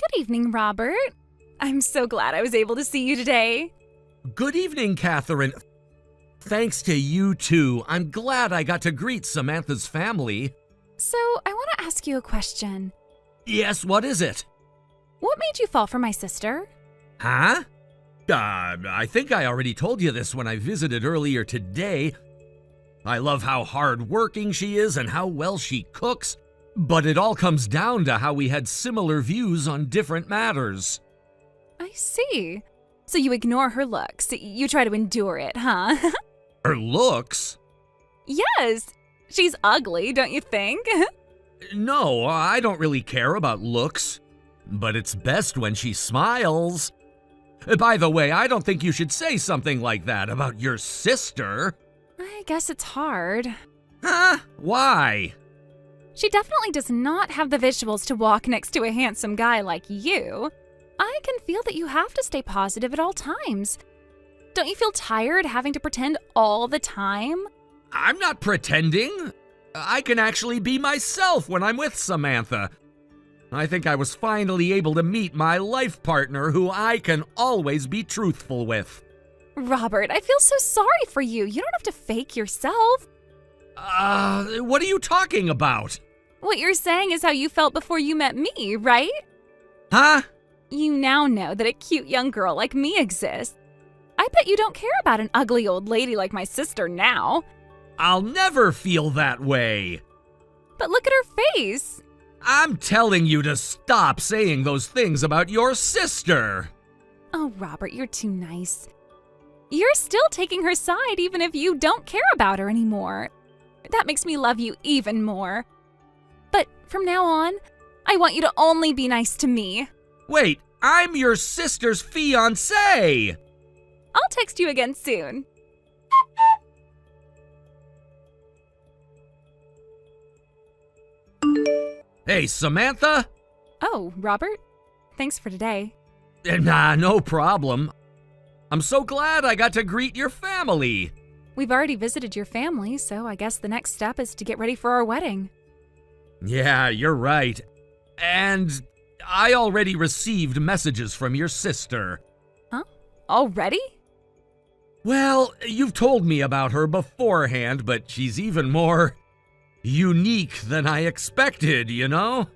Good evening, Robert. I'm so glad I was able to see you today. Good evening, Catherine. Thanks to you too. I'm glad I got to greet Samantha's family. So, I want to ask you a question. Yes, what is it? What made you fall for my sister? Huh? I think I already told you this when I visited earlier today. I love how hard-working she is and how well she cooks, but it all comes down to how we had similar views on different matters. I see. So you ignore her looks. You try to endure it, huh? Her looks? Yes. She's ugly, don't you think? No, I don't really care about looks. But it's best when she smiles. By the way, I don't think you should say something like that about your sister. I guess it's hard. Huh? Why? She definitely does not have the visuals to walk next to a handsome guy like you. I can feel that you have to stay positive at all times. Don't you feel tired having to pretend all the time? I'm not pretending. I can actually be myself when I'm with Samantha. I think I was finally able to meet my life partner who I can always be truthful with. Robert, I feel so sorry for you. You don't have to fake yourself. What are you talking about? What you're saying is how you felt before you met me, right? Huh? You now know that a cute young girl like me exists. I bet you don't care about an ugly old lady like my sister now. I'll never feel that way. But look at her face. I'm telling you to stop saying those things about your sister. Oh, Robert, you're too nice. You're still taking her side even if you don't care about her anymore. That makes me love you even more. But from now on, I want you to only be nice to me. Wait, I'm your sister's fiancé. I'll text you again soon. Hey, Samantha? Oh, Robert? Thanks for today. Nah, no problem. I'm so glad I got to greet your family. We've already visited your family, so I guess the next step is to get ready for our wedding. Yeah, you're right. And I already received messages from your sister. Huh? Already? Well, you've told me about her beforehand, but she's even more unique than I expected, you know?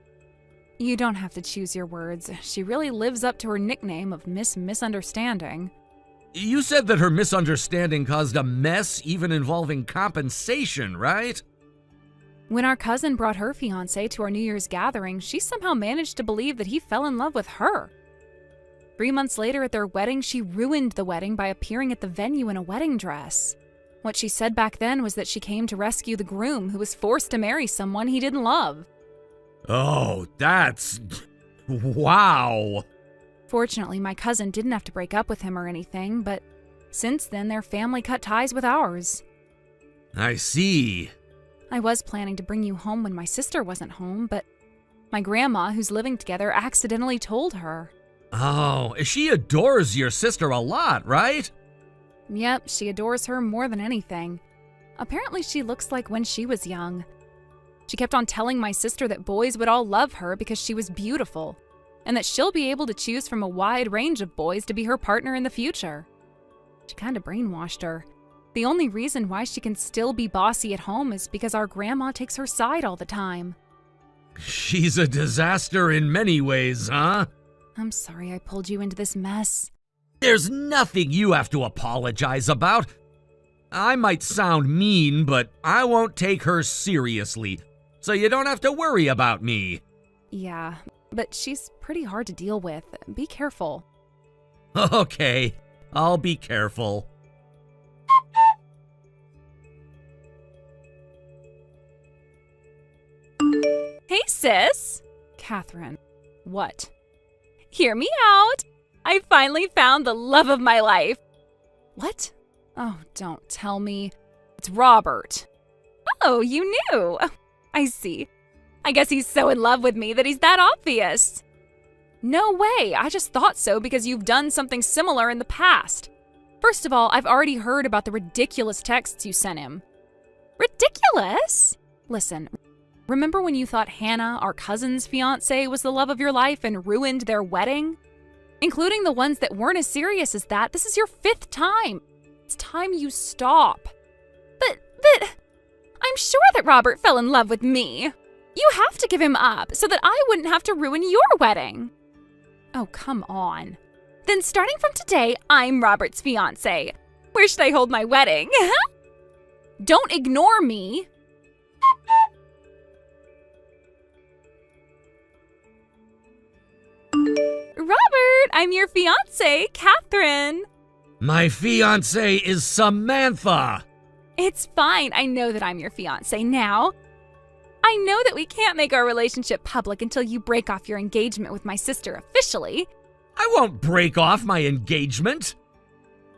You don't have to choose your words. She really lives up to her nickname of Miss Misunderstanding. You said that her misunderstanding caused a mess, even involving compensation, right? When our cousin brought her fiancé to our New Year's gathering, she somehow managed to believe that he fell in love with her. 3 months later at their wedding, she ruined the wedding by appearing at the venue in a wedding dress. What she said back then was that she came to rescue the groom who was forced to marry someone he didn't love. Oh, that's... wow. Fortunately, my cousin didn't have to break up with him or anything, but since then their family cut ties with ours. I see. I was planning to bring you home when my sister wasn't home, but my grandma, who's living together, accidentally told her. Oh, she adores your sister a lot, right? Yep, she adores her more than anything. Apparently she looks like when she was young. She kept on telling my sister that boys would all love her because she was beautiful, and that she'll be able to choose from a wide range of boys to be her partner in the future. She kinda brainwashed her. The only reason why she can still be bossy at home is because our grandma takes her side all the time. She's a disaster in many ways, huh? I'm sorry I pulled you into this mess. There's nothing you have to apologize about. I might sound mean, but I won't take her seriously, so you don't have to worry about me. Yeah, but she's pretty hard to deal with. Be careful. Okay, I'll be careful. Hey, sis! Catherine. What? Hear me out! I finally found the love of my life. What? Oh, don't tell me. It's Robert. Oh, you knew. I see. I guess he's so in love with me that he's that obvious. No way, I just thought so because you've done something similar in the past. First of all, I've already heard about the ridiculous texts you sent him. Ridiculous? Listen, Remember when you thought Hannah, our cousin's fiancée, was the love of your life and ruined their wedding? Including the ones that weren't as serious as that, this is your 5th time. It's time you stop. But I'm sure that Robert fell in love with me. You have to give him up so that I wouldn't have to ruin your wedding. Oh, come on. Then starting from today, I'm Robert's fiancée. Where should I hold my wedding? Don't ignore me. Robert, I'm your fiancée, Catherine. My fiancée is Samantha. It's fine. I know that I'm your fiancée now. I know that we can't make our relationship public until you break off your engagement with my sister officially. I won't break off my engagement.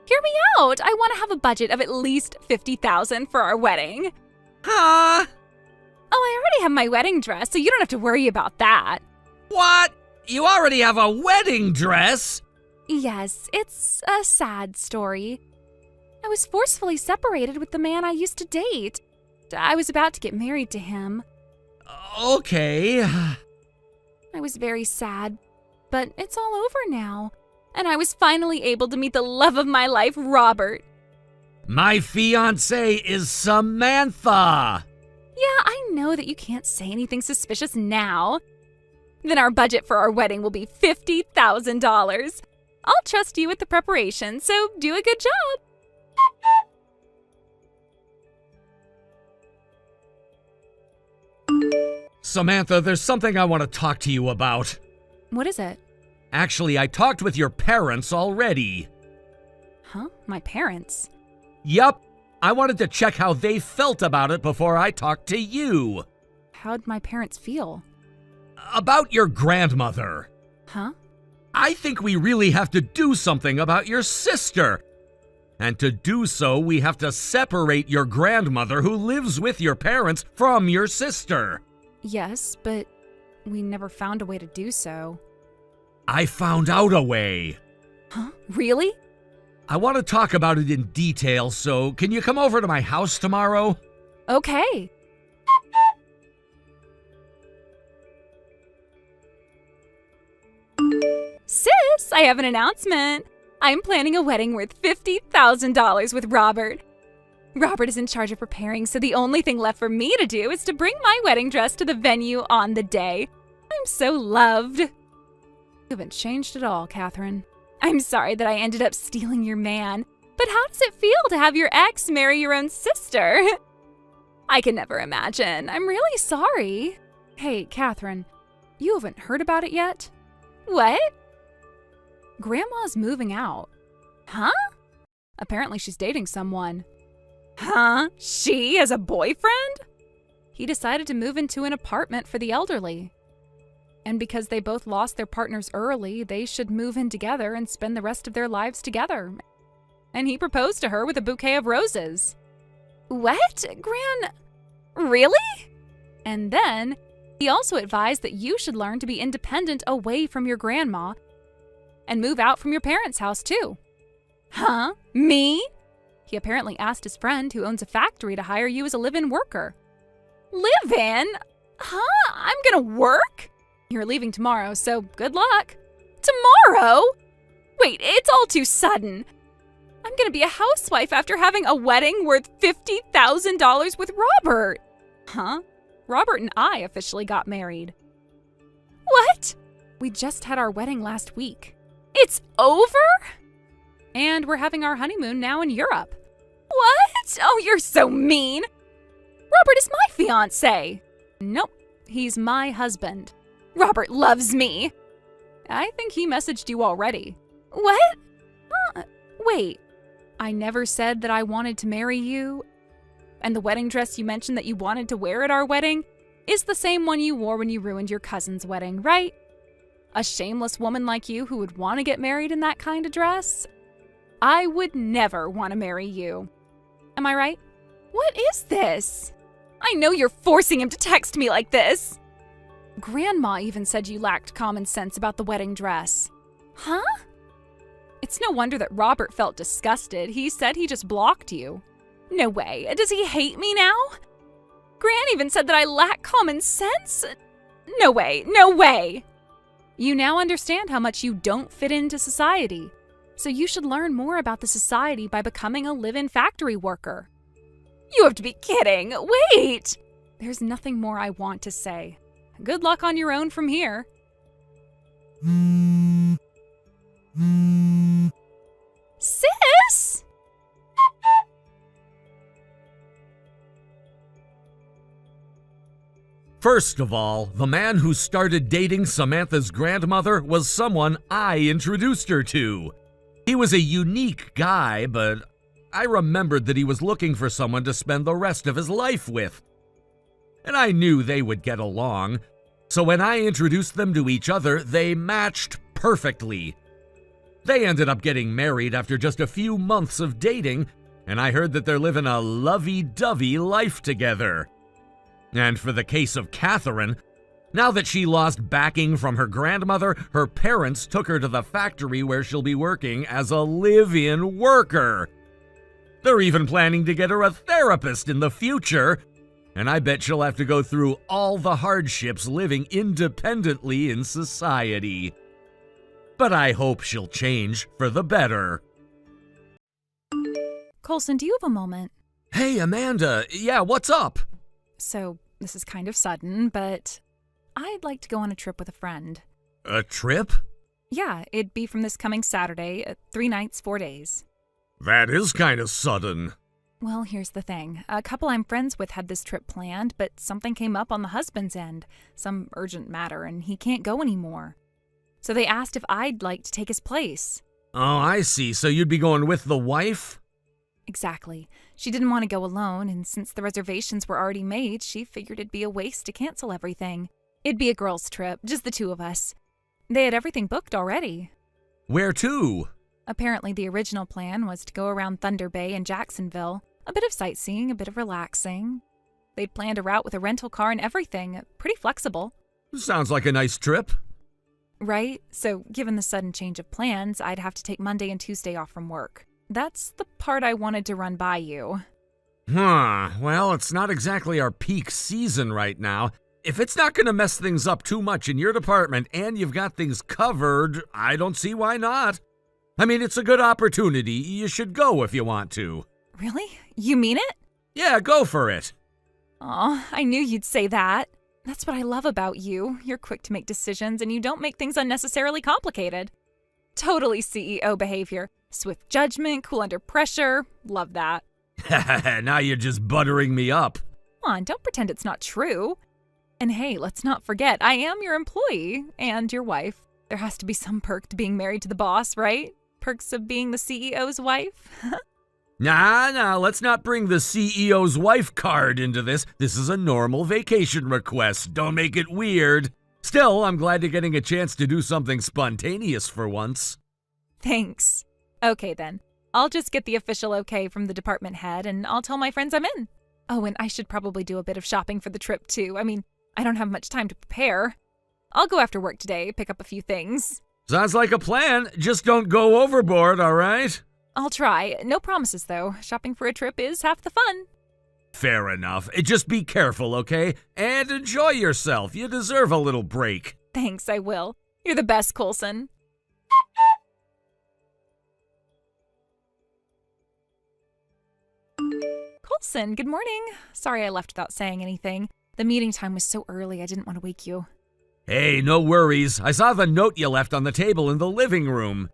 Hear me out. I want to have a budget of at least $50,000 for our wedding. Huh? Oh, I already have my wedding dress, so you don't have to worry about that. What? You already have a wedding dress? Yes, it's a sad story. I was forcefully separated with the man I used to date. I was about to get married to him. Okay. I was very sad, but it's all over now. And I was finally able to meet the love of my life, Robert. My fiancée is Samantha. Yeah, I know that you can't say anything suspicious now. Then our budget for our wedding will be $50,000. I'll trust you with the preparation, so do a good job. Samantha, there's something I want to talk to you about. What is it? Actually, I talked with your parents already. Huh? My parents? Yup. I wanted to check how they felt about it before I talked to you. How'd my parents feel? About your grandmother. Huh? I think we really have to do something about your sister. And to do so, we have to separate your grandmother who lives with your parents from your sister. Yes, but we never found a way to do so. I found out a way. Huh? Really? I want to talk about it in detail, so can you come over to my house tomorrow? Okay. Sis, I have an announcement. I'm planning a wedding worth $50,000 with Robert. Robert is in charge of preparing, so the only thing left for me to do is to bring my wedding dress to the venue on the day. I'm so loved. You haven't changed at all, Catherine. I'm sorry that I ended up stealing your man, but how does it feel to have your ex marry your own sister? I can never imagine. I'm really sorry. Hey, Catherine, you haven't heard about it yet? What? Grandma's moving out. Huh? Apparently she's dating someone. Huh? She has a boyfriend? He decided to move into an apartment for the elderly. And because they both lost their partners early, they should move in together and spend the rest of their lives together. And he proposed to her with a bouquet of roses. What? Really? And then he also advised that you should learn to be independent away from your grandma and move out from your parents' house too. Huh? Me? He apparently asked his friend who owns a factory to hire you as a live-in worker. Live-in? Huh? I'm gonna work? You're leaving tomorrow, so good luck. Tomorrow? Wait, it's all too sudden. I'm gonna be a housewife after having a wedding worth $50,000 with Robert. Huh? Robert and I officially got married. What? We just had our wedding last week. It's over? And we're having our honeymoon now in Europe. What? Oh, you're so mean. Robert is my fiancé. Nope, he's my husband. Robert loves me. I think he messaged you already. What? Wait, I never said that I wanted to marry you? And the wedding dress you mentioned that you wanted to wear at our wedding is the same one you wore when you ruined your cousin's wedding, right? A shameless woman like you who would want to get married in that kind of dress? I would never want to marry you. Am I right? What is this? I know you're forcing him to text me like this. Grandma even said you lacked common sense about the wedding dress. Huh? It's no wonder that Robert felt disgusted. He said he just blocked you. No way. Does he hate me now? Gran even said that I lack common sense. No way, no way! You now understand how much you don't fit into society. So you should learn more about the society by becoming a live-in factory worker. You have to be kidding! Wait! There's nothing more I want to say. Good luck on your own from here. Sis? First of all, the man who started dating Samantha's grandmother was someone I introduced her to. He was a unique guy, but I remembered that he was looking for someone to spend the rest of his life with. And I knew they would get along, so when I introduced them to each other, they matched perfectly. They ended up getting married after just a few months of dating, and I heard that they're living a lovey-dovey life together. And for the case of Catherine, now that she lost backing from her grandmother, her parents took her to the factory where she'll be working as a live-in worker. They're even planning to get her a therapist in the future, and I bet she'll have to go through all the hardships living independently in society. But I hope she'll change for the better. Colson, do you have a moment? Hey, Amanda. Yeah, what's up? So, this is kind of sudden, but I'd like to go on a trip with a friend. A trip? Yeah, it'd be from this coming Saturday, 3 nights, 4 days. That is kind of sudden. Well, here's the thing. A couple I'm friends with had this trip planned, but something came up on the husband's end. Some urgent matter, and he can't go anymore. So they asked if I'd like to take his place. Oh, I see. So you'd be going with the wife? Exactly. She didn't want to go alone, and since the reservations were already made, she figured it'd be a waste to cancel everything. It'd be a girls' trip, just the two of us. They had everything booked already. Where to? Apparently the original plan was to go around Thunder Bay and Jacksonville. A bit of sightseeing, a bit of relaxing. They'd planned a route with a rental car and everything. Pretty flexible. Sounds like a nice trip. Right? So, given the sudden change of plans, I'd have to take Monday and Tuesday off from work. That's the part I wanted to run by you. Well, it's not exactly our peak season right now. If it's not going to mess things up too much in your department and you've got things covered, I don't see why not. I mean, it's a good opportunity. You should go if you want to. Really? You mean it? Yeah, go for it. Aw, I knew you'd say that. That's what I love about you. You're quick to make decisions and you don't make things unnecessarily complicated. Totally CEO behavior. Swift judgment, cool under pressure. Love that. Now you're just buttering me up. Come on, don't pretend it's not true. And hey, let's not forget, I am your employee and your wife. There has to be some perk to being married to the boss, right? Perks of being the CEO's wife? Nah, let's not bring the CEO's wife card into this. This is a normal vacation request. Don't make it weird. Still, I'm glad you're getting a chance to do something spontaneous for once. Thanks. Okay then. I'll just get the official okay from the department head and I'll tell my friends I'm in. Oh, and I should probably do a bit of shopping for the trip too. I mean, I don't have much time to prepare. I'll go after work today, pick up a few things. Sounds like a plan. Just don't go overboard, all right? I'll try. No promises, though. Shopping for a trip is half the fun. Fair enough. Just be careful, okay? And enjoy yourself. You deserve a little break. Thanks, I will. You're the best, Coulson. Coulson, good morning. Sorry I left without saying anything. The meeting time was so early, I didn't want to wake you. Hey, no worries. I saw the note you left on the table in the living room.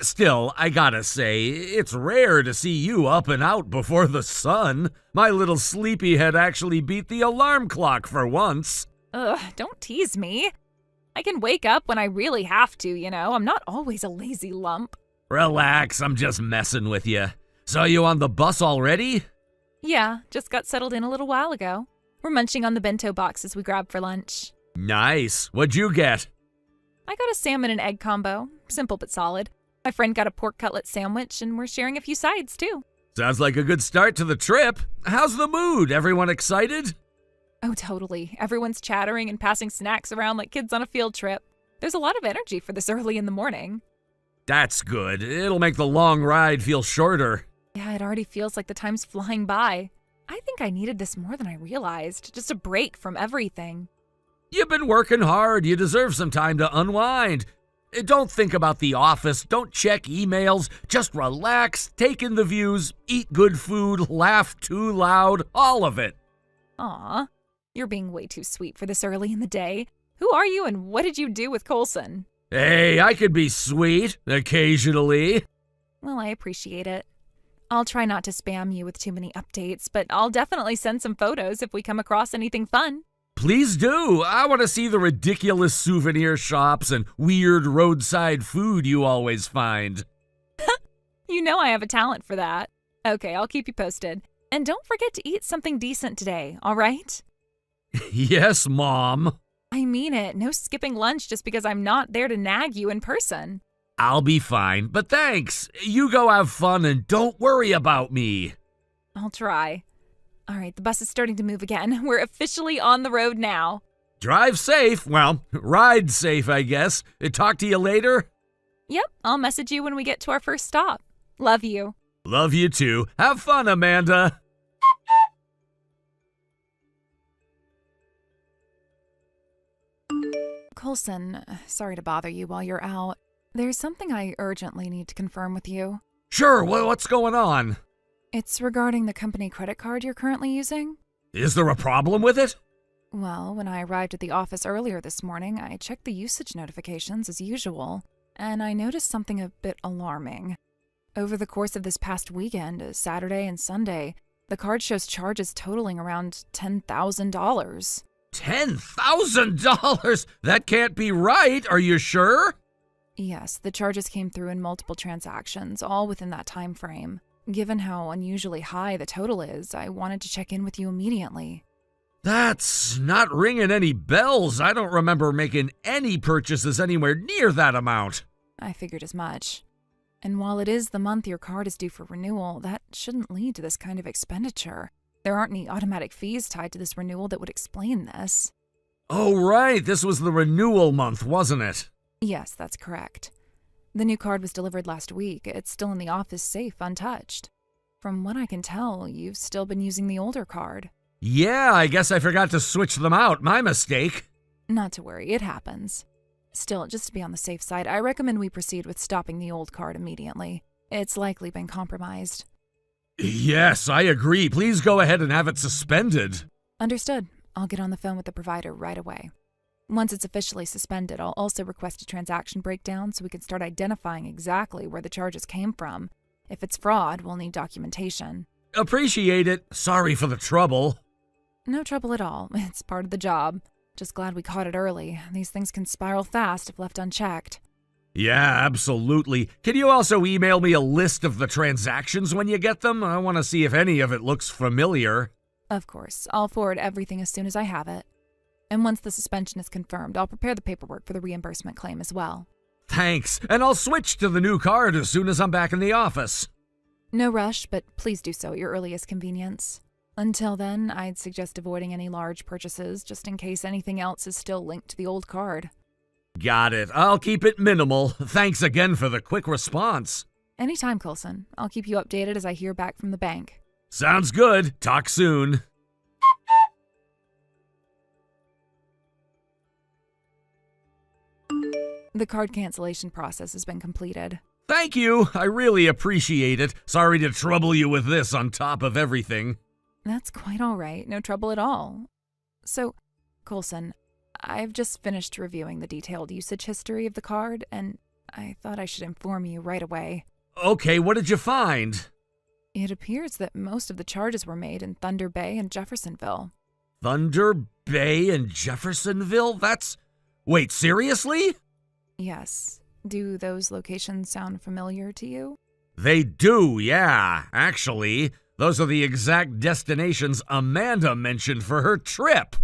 Still, I gotta say, it's rare to see you up and out before the sun. My little sleepyhead actually beat the alarm clock for once. Ugh, don't tease me. I can wake up when I really have to, you know. I'm not always a lazy lump. Relax, I'm just messing with you. Saw you on the bus already? Yeah, just got settled in a little while ago. We're munching on the bento boxes we grabbed for lunch. Nice. What'd you get? I got a salmon and egg combo. Simple but solid. My friend got a pork cutlet sandwich, and we're sharing a few sides, too. Sounds like a good start to the trip. How's the mood? Everyone excited? Oh, totally. Everyone's chattering and passing snacks around like kids on a field trip. There's a lot of energy for this early in the morning. That's good. It'll make the long ride feel shorter. Yeah, it already feels like the time's flying by. I think I needed this more than I realized, just a break from everything. You've been working hard. You deserve some time to unwind. Don't think about the office. Don't check emails. Just relax, take in the views, eat good food, laugh too loud, all of it. Aw, you're being way too sweet for this early in the day. Who are you and what did you do with Coulson? Hey, I could be sweet occasionally. Well, I appreciate it. I'll try not to spam you with too many updates, but I'll definitely send some photos if we come across anything fun. Please do. I want to see the ridiculous souvenir shops and weird roadside food you always find. You know I have a talent for that. Okay, I'll keep you posted. And don't forget to eat something decent today, all right? Yes, Mom. I mean it. No skipping lunch just because I'm not there to nag you in person. I'll be fine, but thanks. You go have fun and don't worry about me. I'll try. All right, the bus is starting to move again. We're officially on the road now. Drive safe. Well, ride safe, I guess. Talk to you later. Yep, I'll message you when we get to our first stop. Love you. Love you too. Have fun, Amanda. Coulson, sorry to bother you while you're out. There's something I urgently need to confirm with you. Sure, what's going on? It's regarding the company credit card you're currently using. Is there a problem with it? Well, when I arrived at the office earlier this morning, I checked the usage notifications as usual, and I noticed something a bit alarming. Over the course of this past weekend, Saturday and Sunday, the card shows charges totaling around $10,000. $10,000? That can't be right. Are you sure? Yes, the charges came through in multiple transactions, all within that time frame. Given how unusually high the total is, I wanted to check in with you immediately. That's not ringing any bells. I don't remember making any purchases anywhere near that amount. I figured as much. And while it is the month your card is due for renewal, that shouldn't lead to this kind of expenditure. There aren't any automatic fees tied to this renewal that would explain this. Oh, right. This was the renewal month, wasn't it? Yes, that's correct. The new card was delivered last week. It's still in the office safe, untouched. From what I can tell, you've still been using the older card. Yeah, I guess I forgot to switch them out. My mistake. Not to worry, it happens. Still, just to be on the safe side, I recommend we proceed with stopping the old card immediately. It's likely been compromised. Yes, I agree. Please go ahead and have it suspended. Understood. I'll get on the phone with the provider right away. Once it's officially suspended, I'll also request a transaction breakdown so we can start identifying exactly where the charges came from. If it's fraud, we'll need documentation. Appreciate it. Sorry for the trouble. No trouble at all. It's part of the job. Just glad we caught it early. These things can spiral fast if left unchecked. Yeah, absolutely. Can you also email me a list of the transactions when you get them? I want to see if any of it looks familiar. Of course. I'll forward everything as soon as I have it. And once the suspension is confirmed, I'll prepare the paperwork for the reimbursement claim as well. Thanks, and I'll switch to the new card as soon as I'm back in the office. No rush, but please do so at your earliest convenience. Until then, I'd suggest avoiding any large purchases just in case anything else is still linked to the old card. Got it. I'll keep it minimal. Thanks again for the quick response. Anytime, Coulson. I'll keep you updated as I hear back from the bank. Sounds good. Talk soon. The card cancellation process has been completed. Thank you. I really appreciate it. Sorry to trouble you with this on top of everything. That's quite all right. No trouble at all. So, Coulson, I've just finished reviewing the detailed usage history of the card, and I thought I should inform you right away. Okay, what did you find? It appears that most of the charges were made in Thunder Bay and Jeffersonville. Thunder Bay and Jeffersonville? Wait, seriously? Yes. Do those locations sound familiar to you? They do, yeah. Actually, those are the exact destinations Amanda mentioned for her trip.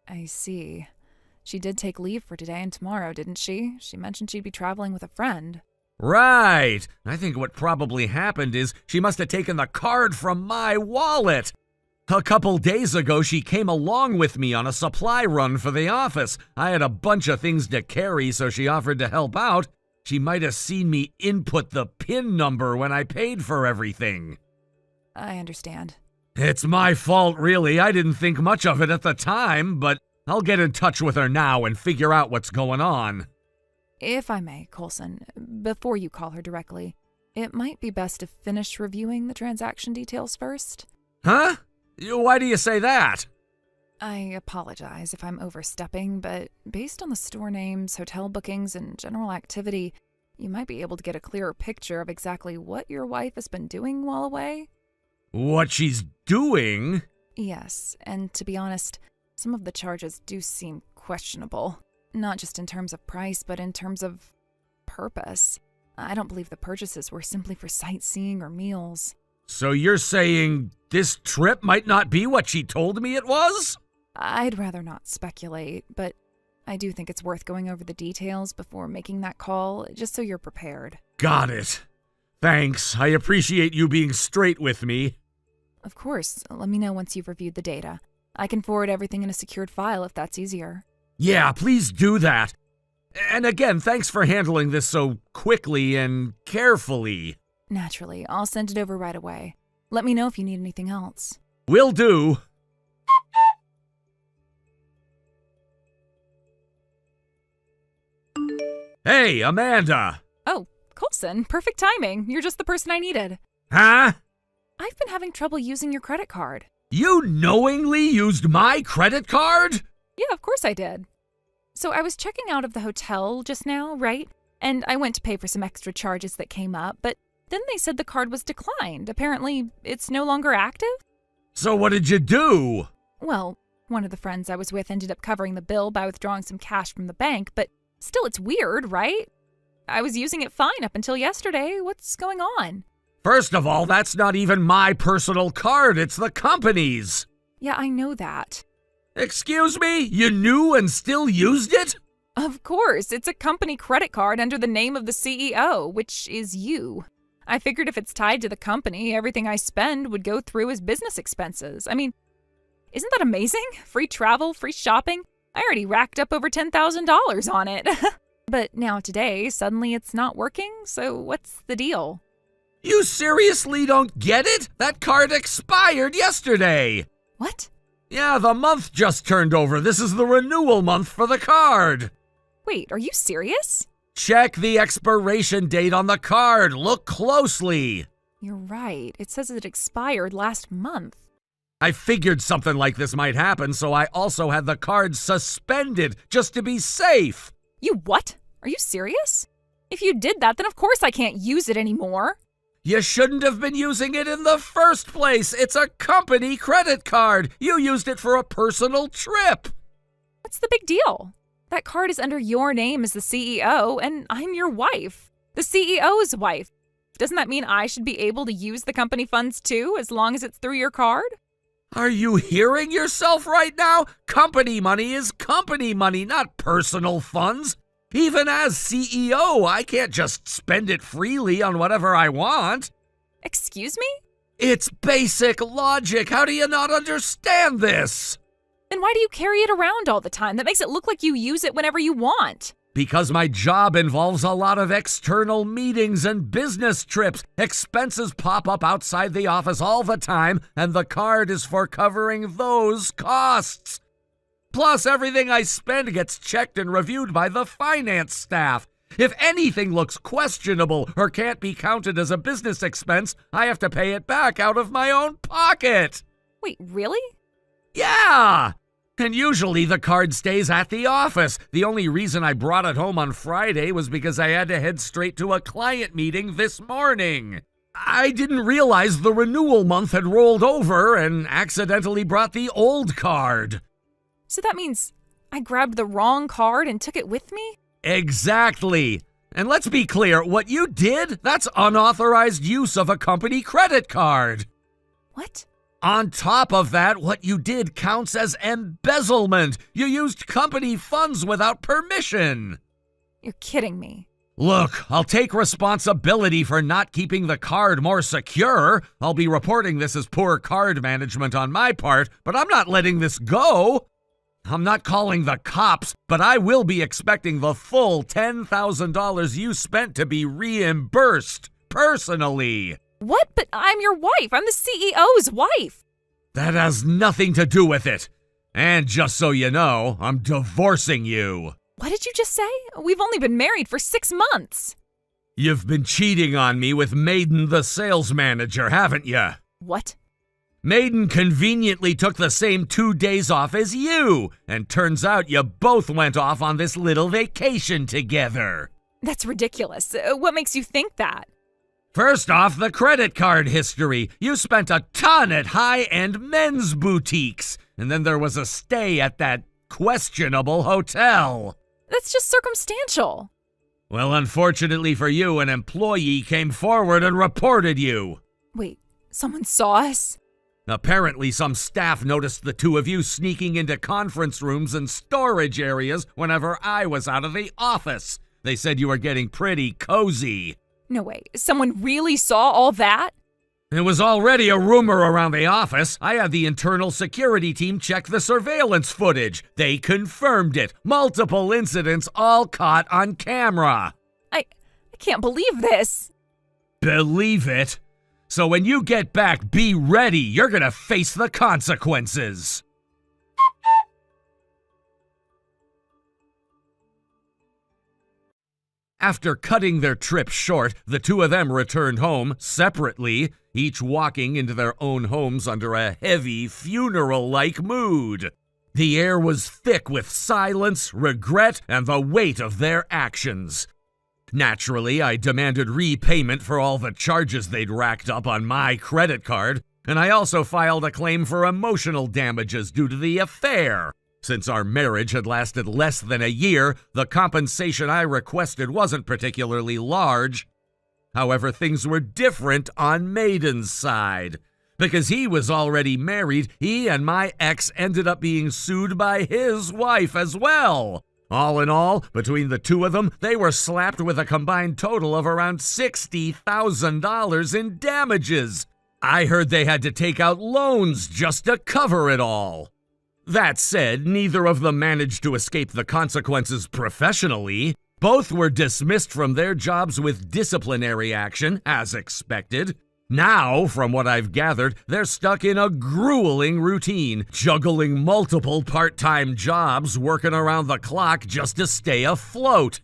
I see. She did take leave for today and tomorrow, didn't she? She mentioned she'd be traveling with a friend. Right. I think what probably happened is she must have taken the card from my wallet. A couple days ago, she came along with me on a supply run for the office. I had a bunch of things to carry, so she offered to help out. She might have seen me input the PIN number when I paid for everything. I understand. It's my fault, really. I didn't think much of it at the time, but I'll get in touch with her now and figure out what's going on. If I may, Coulson, before you call her directly, it might be best to finish reviewing the transaction details first. Huh? Why do you say that? I apologize if I'm overstepping, but based on the store names, hotel bookings, and general activity, you might be able to get a clearer picture of exactly what your wife has been doing while away. What she's doing? Yes, and to be honest, some of the charges do seem questionable. Not just in terms of price, but in terms of purpose. I don't believe the purchases were simply for sightseeing or meals. So you're saying this trip might not be what she told me it was? I'd rather not speculate, but I do think it's worth going over the details before making that call, just so you're prepared. Got it. Thanks. I appreciate you being straight with me. Of course, let me know once you've reviewed the data. I can forward everything in a secured file if that's easier. Yeah, please do that. And again, thanks for handling this so quickly and carefully. Naturally, I'll send it over right away. Let me know if you need anything else. Will do. Hey, Amanda! Oh, Coulson, perfect timing. You're just the person I needed. Huh? I've been having trouble using your credit card. You knowingly used my credit card? Yeah, of course I did. So I was checking out of the hotel just now, right? And I went to pay for some extra charges that came up, but then they said the card was declined. Apparently, it's no longer active? So what did you do? Well, one of the friends I was with ended up covering the bill by withdrawing some cash from the bank, but still it's weird, right? I was using it fine up until yesterday. What's going on? First of all, that's not even my personal card, it's the company's. Yeah, I know that. Excuse me? You knew and still used it? Of course, it's a company credit card under the name of the CEO, which is you. I figured if it's tied to the company, everything I spend would go through as business expenses. I mean, isn't that amazing? Free travel, free shopping. I already racked up over $10,000 on it. But now today, suddenly it's not working, so what's the deal? You seriously don't get it? That card expired yesterday. What? Yeah, the month just turned over. This is the renewal month for the card. Wait, are you serious? Check the expiration date on the card. Look closely. You're right. It says it expired last month. I figured something like this might happen, so I also had the card suspended just to be safe. You what? Are you serious? If you did that, then of course I can't use it anymore. You shouldn't have been using it in the first place. It's a company credit card. You used it for a personal trip. What's the big deal? That card is under your name as the CEO, and I'm your wife. The CEO's wife. Doesn't that mean I should be able to use the company funds too, as long as it's through your card? Are you hearing yourself right now? Company money is company money, not personal funds. Even as CEO, I can't just spend it freely on whatever I want. Excuse me? It's basic logic. How do you not understand this? Then why do you carry it around all the time? That makes it look like you use it whenever you want. Because my job involves a lot of external meetings and business trips. Expenses pop up outside the office all the time, and the card is for covering those costs. Plus, everything I spend gets checked and reviewed by the finance staff. If anything looks questionable or can't be counted as a business expense, I have to pay it back out of my own pocket. Wait, really? Yeah! And usually the card stays at the office. The only reason I brought it home on Friday was because I had to head straight to a client meeting this morning. I didn't realize the renewal month had rolled over and accidentally brought the old card. So that means I grabbed the wrong card and took it with me? Exactly. And let's be clear, what you did, that's unauthorized use of a company credit card. What? On top of that, what you did counts as embezzlement. You used company funds without permission. You're kidding me. Look, I'll take responsibility for not keeping the card more secure. I'll be reporting this as poor card management on my part, but I'm not letting this go. I'm not calling the cops, but I will be expecting the full $10,000 you spent to be reimbursed personally. What? But I'm your wife. I'm the CEO's wife. That has nothing to do with it. And just so you know, I'm divorcing you. What did you just say? We've only been married for 6 months. You've been cheating on me with Maiden the sales manager, haven't you? What? Maiden conveniently took the same 2 days off as you, and turns out you both went off on this little vacation together. That's ridiculous. What makes you think that? First off, the credit card history. You spent a ton at high-end men's boutiques, and then there was a stay at that questionable hotel. That's just circumstantial. Well, unfortunately for you, an employee came forward and reported you. Wait, someone saw us? Apparently, some staff noticed the two of you sneaking into conference rooms and storage areas whenever I was out of the office. They said you were getting pretty cozy. No way. Someone really saw all that? It was already a rumor around the office. I had the internal security team check the surveillance footage. They confirmed it. Multiple incidents all caught on camera. I can't believe this. Believe it? So when you get back, be ready. You're gonna face the consequences. After cutting their trip short, the two of them returned home separately, each walking into their own homes under a heavy, funeral-like mood. The air was thick with silence, regret, and the weight of their actions. Naturally, I demanded repayment for all the charges they'd racked up on my credit card, and I also filed a claim for emotional damages due to the affair. Since our marriage had lasted less than a year, the compensation I requested wasn't particularly large. However, things were different on Maiden's side. Because he was already married, he and my ex ended up being sued by his wife as well. All in all, between the two of them, they were slapped with a combined total of around $60,000 in damages. I heard they had to take out loans just to cover it all. That said, neither of them managed to escape the consequences professionally. Both were dismissed from their jobs with disciplinary action, as expected. Now, from what I've gathered, they're stuck in a grueling routine, juggling multiple part-time jobs, working around the clock just to stay afloat.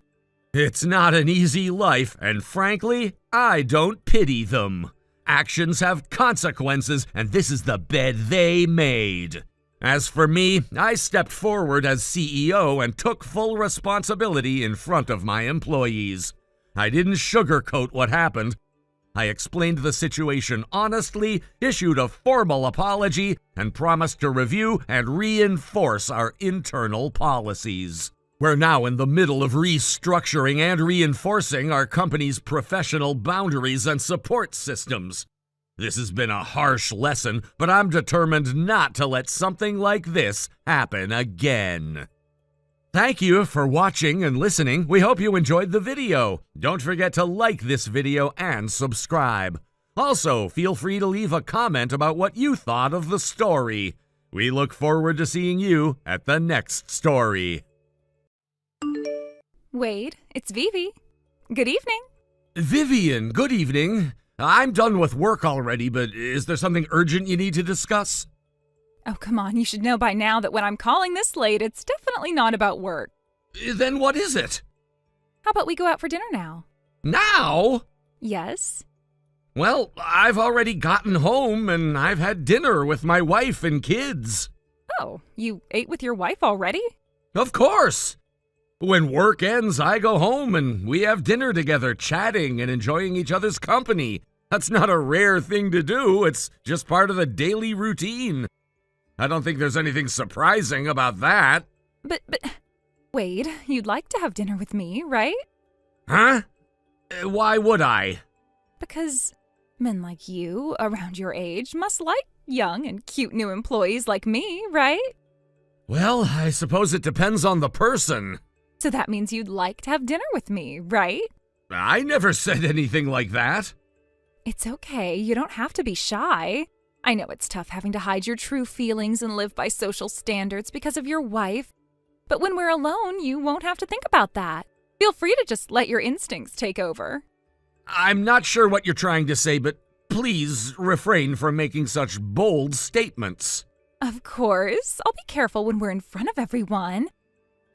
It's not an easy life, and frankly, I don't pity them. Actions have consequences, and this is the bed they made. As for me, I stepped forward as CEO and took full responsibility in front of my employees. I didn't sugarcoat what happened. I explained the situation honestly, issued a formal apology, and promised to review and reinforce our internal policies. We're now in the middle of restructuring and reinforcing our company's professional boundaries and support systems. This has been a harsh lesson, but I'm determined not to let something like this happen again. Thank you for watching and listening. We hope you enjoyed the video. Don't forget to like this video and subscribe. Also, feel free to leave a comment about what you thought of the story. We look forward to seeing you at the next story. Wade, it's Vivi. Good evening. Vivian, good evening. I'm done with work already, but is there something urgent you need to discuss? Oh, come on. You should know by now that when I'm calling this late, it's definitely not about work. Then what is it? How about we go out for dinner now? Now? Yes. Well, I've already gotten home and I've had dinner with my wife and kids. Oh, you ate with your wife already? Of course. When work ends, I go home and we have dinner together, chatting and enjoying each other's company. That's not a rare thing to do. It's just part of the daily routine. I don't think there's anything surprising about that. But, Wade, you'd like to have dinner with me, right? Huh? Why would I? Because men like you, around your age, must like young and cute new employees like me, right? Well, I suppose it depends on the person. So that means you'd like to have dinner with me, right? I never said anything like that. It's okay. You don't have to be shy. I know it's tough having to hide your true feelings and live by social standards because of your wife. But when we're alone, you won't have to think about that. Feel free to just let your instincts take over. I'm not sure what you're trying to say, but Please refrain from making such bold statements. Of course. I'll be careful when we're in front of everyone.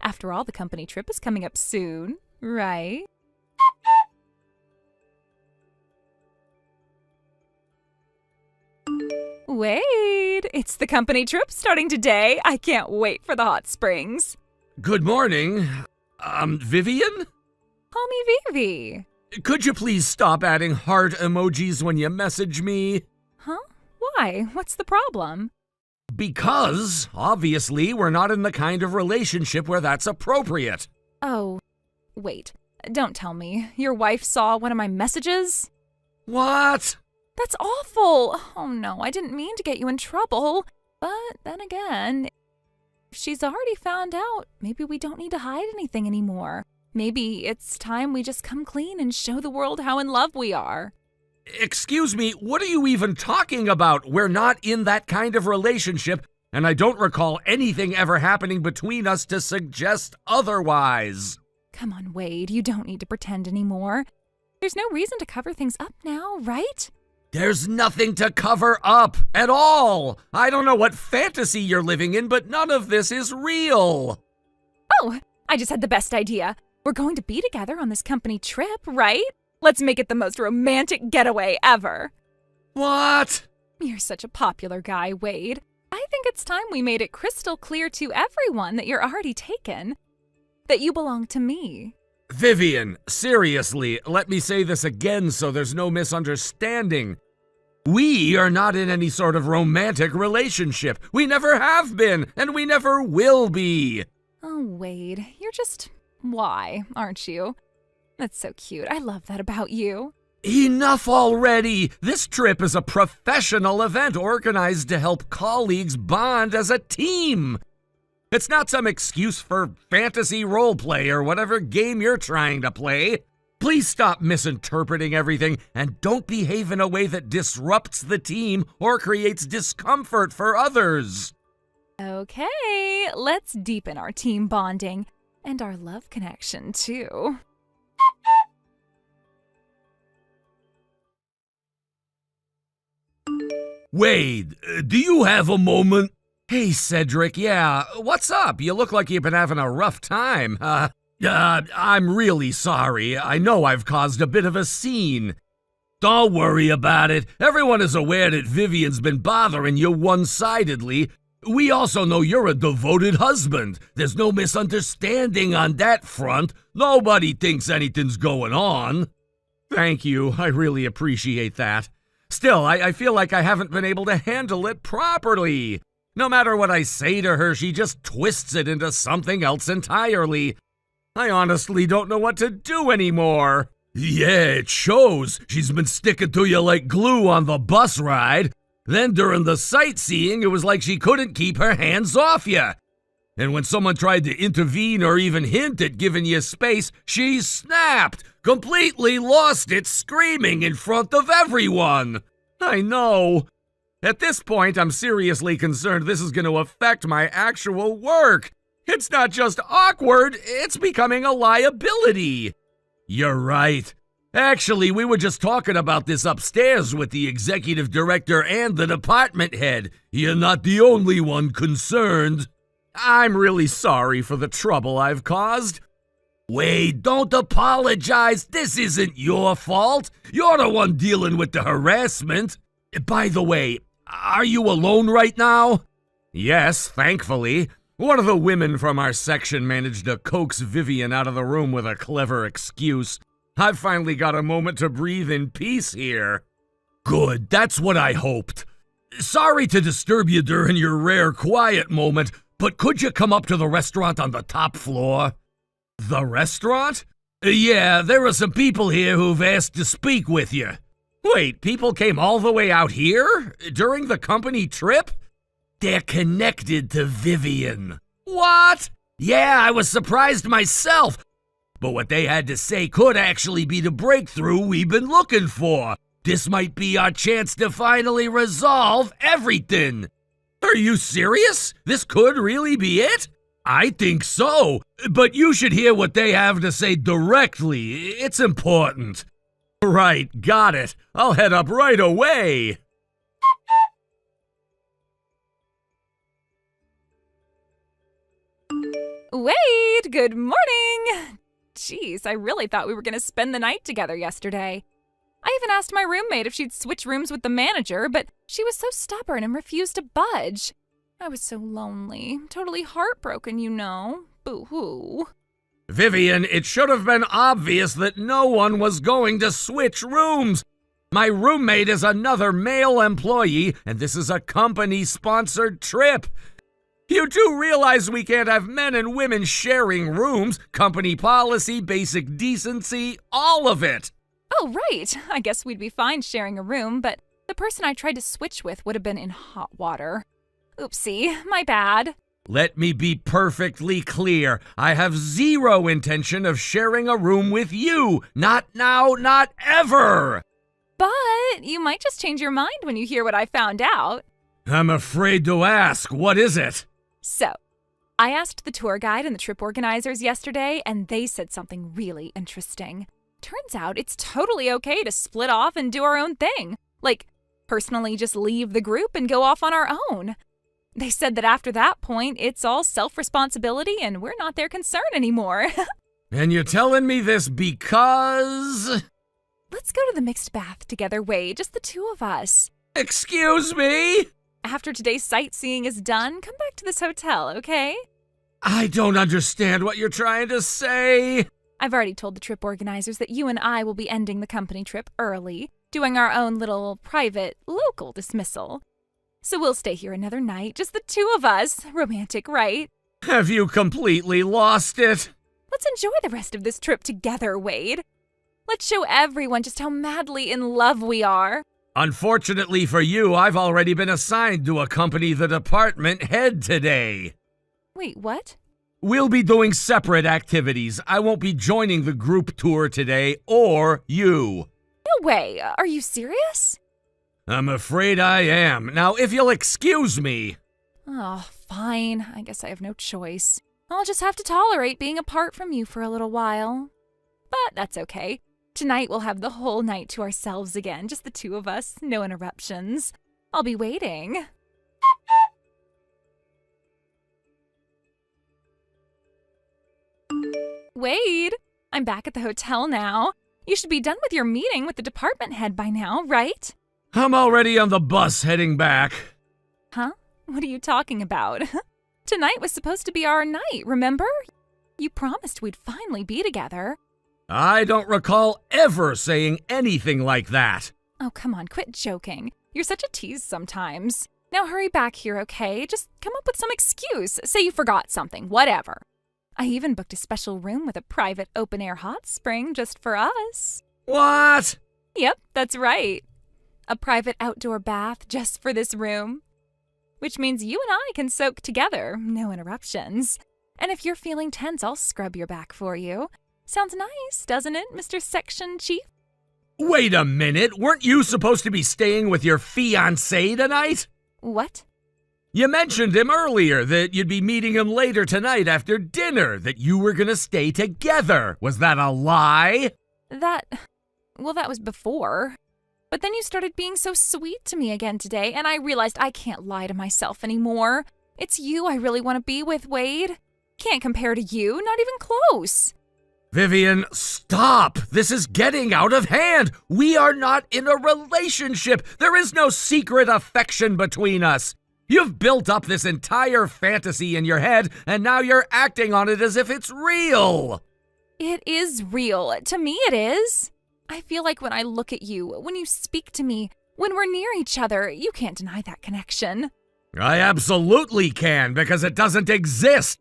After all, the company trip is coming up soon, right? Wade, it's the company trip starting today. I can't wait for the hot springs. Good morning. Vivian? Call me Vivi. Could you please stop adding heart emojis when you message me? Huh? Why? What's the problem? Because, obviously, we're not in the kind of relationship where that's appropriate. Oh, wait. Don't tell me. Your wife saw one of my messages? What? That's awful. Oh no, I didn't mean to get you in trouble. But then again, if she's already found out, maybe we don't need to hide anything anymore. Maybe it's time we just come clean and show the world how in love we are. Excuse me, what are you even talking about? We're not in that kind of relationship, and I don't recall anything ever happening between us to suggest otherwise. Come on, Wade, you don't need to pretend anymore. There's no reason to cover things up now, right? There's nothing to cover up at all. I don't know what fantasy you're living in, but none of this is real. Oh, I just had the best idea. We're going to be together on this company trip, right? Let's make it the most romantic getaway ever. What? You're such a popular guy, Wade. I think it's time we made it crystal clear to everyone that you're already taken, that you belong to me. Vivian, seriously, let me say this again so there's no misunderstanding. We are not in any sort of romantic relationship. We never have been, and we never will be. Oh, Wade, you're just why, aren't you? That's so cute. I love that about you. Enough already! This trip is a professional event organized to help colleagues bond as a team. It's not some excuse for fantasy roleplay or whatever game you're trying to play. Please stop misinterpreting everything and don't behave in a way that disrupts the team or creates discomfort for others. Okay, let's deepen our team bonding and our love connection, too. Wade, do you have a moment? Hey, Cedric, yeah, what's up? You look like you've been having a rough time. I'm really sorry. I know I've caused a bit of a scene. Don't worry about it. Everyone is aware that Vivian's been bothering you one-sidedly. We also know you're a devoted husband. There's no misunderstanding on that front. Nobody thinks anything's going on. Thank you. I really appreciate that. Still, I feel like I haven't been able to handle it properly. No matter what I say to her, she just twists it into something else entirely. I honestly don't know what to do anymore. Yeah, it shows. She's been sticking to you like glue on the bus ride. Then during the sightseeing, it was like she couldn't keep her hands off you. And when someone tried to intervene or even hint at giving you space, she snapped, completely lost it, screaming in front of everyone. I know. At this point, I'm seriously concerned this is going to affect my actual work. It's not just awkward, it's becoming a liability. You're right. Actually, we were just talking about this upstairs with the executive director and the department head. You're not the only one concerned. I'm really sorry for the trouble I've caused. Wade, don't apologize. This isn't your fault. You're the one dealing with the harassment. By the way, are you alone right now? Yes, thankfully. One of the women from our section managed to coax Vivian out of the room with a clever excuse. I've finally got a moment to breathe in peace here. Good, that's what I hoped. Sorry to disturb you during your rare quiet moment, but could you come up to the restaurant on the top floor? The restaurant? Yeah, there are some people here who've asked to speak with you. Wait, people came all the way out here? During the company trip? They're connected to Vivian. What? Yeah, I was surprised myself. But what they had to say could actually be the breakthrough we've been looking for. This might be our chance to finally resolve everything. Are you serious? This could really be it? I think so, but you should hear what they have to say directly. It's important. Right, got it. I'll head up right away. Wade, good morning! Jeez, I really thought we were going to spend the night together yesterday. I even asked my roommate if she'd switch rooms with the manager, but she was so stubborn and refused to budge. I was so lonely, totally heartbroken, you know. Boo-hoo. Vivian, it should have been obvious that no one was going to switch rooms. My roommate is another male employee, and this is a company-sponsored trip. You do realize we can't have men and women sharing rooms, company policy, basic decency, all of it. Oh, right. I guess we'd be fine sharing a room, but the person I tried to switch with would have been in hot water. Oopsie, my bad. Let me be perfectly clear. I have zero intention of sharing a room with you. Not now, not ever. But you might just change your mind when you hear what I found out. I'm afraid to ask. What is it? So, I asked the tour guide and the trip organizers yesterday, and they said something really interesting. Turns out it's totally okay to split off and do our own thing. Like, personally just leave the group and go off on our own. They said that after that point, it's all self-responsibility and we're not their concern anymore. And you're telling me this because... Let's go to the mixed bath together, Wade, just the two of us. Excuse me? After today's sightseeing is done, come back to this hotel, okay? I don't understand what you're trying to say. I've already told the trip organizers that you and I will be ending the company trip early, doing our own little private, local dismissal. So we'll stay here another night, just the two of us. Romantic, right? Have you completely lost it? Let's enjoy the rest of this trip together, Wade. Let's show everyone just how madly in love we are. Unfortunately for you, I've already been assigned to accompany the department head today. Wait, what? We'll be doing separate activities. I won't be joining the group tour today, or you. No way. Are you serious? I'm afraid I am. Now, if you'll excuse me. Oh, fine. I guess I have no choice. I'll just have to tolerate being apart from you for a little while. But that's okay. Tonight we'll have the whole night to ourselves again, just the two of us, no interruptions. I'll be waiting. Wade, I'm back at the hotel now. You should be done with your meeting with the department head by now, right? I'm already on the bus heading back. Huh? What are you talking about? Tonight was supposed to be our night, remember? You promised we'd finally be together. I don't recall ever saying anything like that. Oh, come on, quit joking. You're such a tease sometimes. Now hurry back here, okay? Just come up with some excuse. Say you forgot something, whatever. I even booked a special room with a private open-air hot spring just for us. What? Yep, that's right. A private outdoor bath just for this room. Which means you and I can soak together, no interruptions. And if you're feeling tense, I'll scrub your back for you. Sounds nice, doesn't it, Mr. Section Chief? Wait a minute, weren't you supposed to be staying with your fiancé tonight? What? You mentioned him earlier, that you'd be meeting him later tonight after dinner, that you were gonna stay together. Was that a lie? That was before. But then you started being so sweet to me again today, and I realized I can't lie to myself anymore. It's you I really want to be with, Wade. Can't compare to you, not even close. Vivian, stop! This is getting out of hand! We are not in a relationship! There is no secret affection between us! You've built up this entire fantasy in your head, and now you're acting on it as if it's real! It is real. To me, it is. I feel like when I look at you, when you speak to me, when we're near each other, you can't deny that connection. I absolutely can, because it doesn't exist!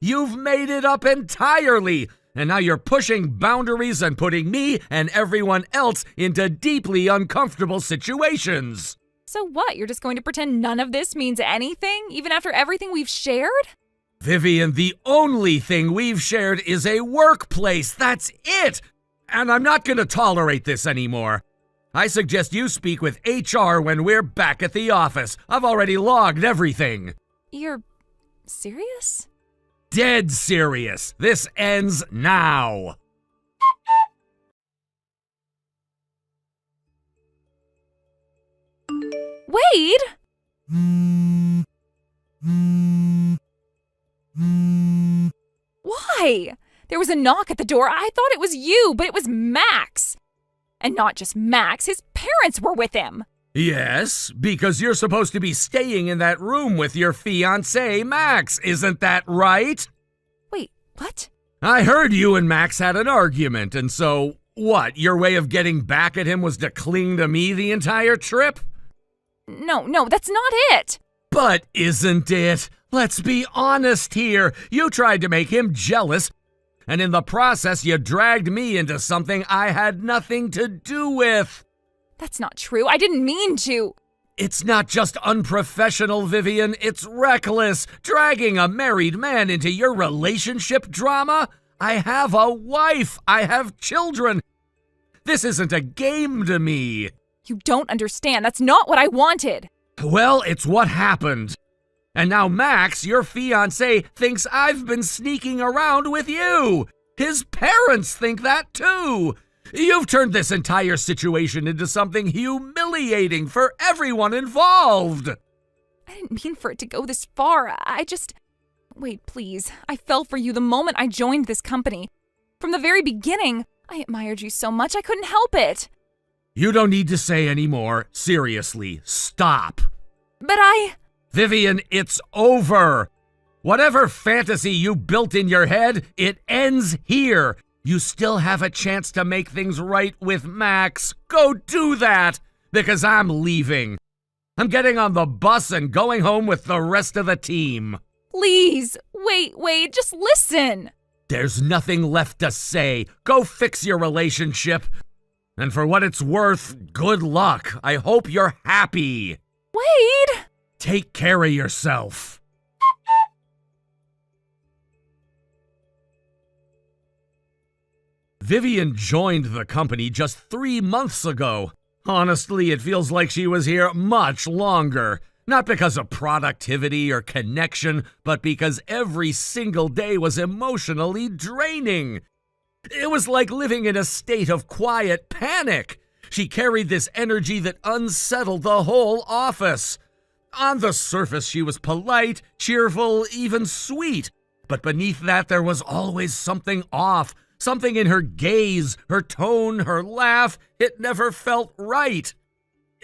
You've made it up entirely! And now you're pushing boundaries and putting me and everyone else into deeply uncomfortable situations. So what, you're just going to pretend none of this means anything, even after everything we've shared? Vivian, the only thing we've shared is a workplace. That's it! And I'm not going to tolerate this anymore. I suggest you speak with HR when we're back at the office. I've already logged everything. You're serious? Dead serious. This ends now. Wade? Why? There was a knock at the door. I thought it was you, but it was Max. And not just Max, his parents were with him. Yes, because you're supposed to be staying in that room with your fiancé, Max. Isn't that right? Wait, what? I heard you and Max had an argument, and so, what, your way of getting back at him was to cling to me the entire trip? No, that's not it. But isn't it? Let's be honest here. You tried to make him jealous, and in the process, you dragged me into something I had nothing to do with. That's not true. I didn't mean to. It's not just unprofessional, Vivian. It's reckless. Dragging a married man into your relationship drama? I have a wife. I have children. This isn't a game to me. You don't understand. That's not what I wanted. Well, it's what happened. And now Max, your fiancé, thinks I've been sneaking around with you. His parents think that too. You've turned this entire situation into something humiliating for everyone involved. I didn't mean for it to go this far. Wait, please. I fell for you the moment I joined this company. From the very beginning, I admired you so much I couldn't help it. You don't need to say any more. Seriously, stop. But Vivian, it's over. Whatever fantasy you built in your head, it ends here. You still have a chance to make things right with Max. Go do that, because I'm leaving. I'm getting on the bus and going home with the rest of the team. Please, wait, just listen. There's nothing left to say. Go fix your relationship. And for what it's worth, good luck. I hope you're happy. Wade! Take care of yourself. Vivian joined the company just 3 months ago. Honestly, it feels like she was here much longer. Not because of productivity or connection, but because every single day was emotionally draining. It was like living in a state of quiet panic. She carried this energy that unsettled the whole office. On the surface, she was polite, cheerful, even sweet. But beneath that, there was always something off. Something in her gaze, her tone, her laugh. It never felt right.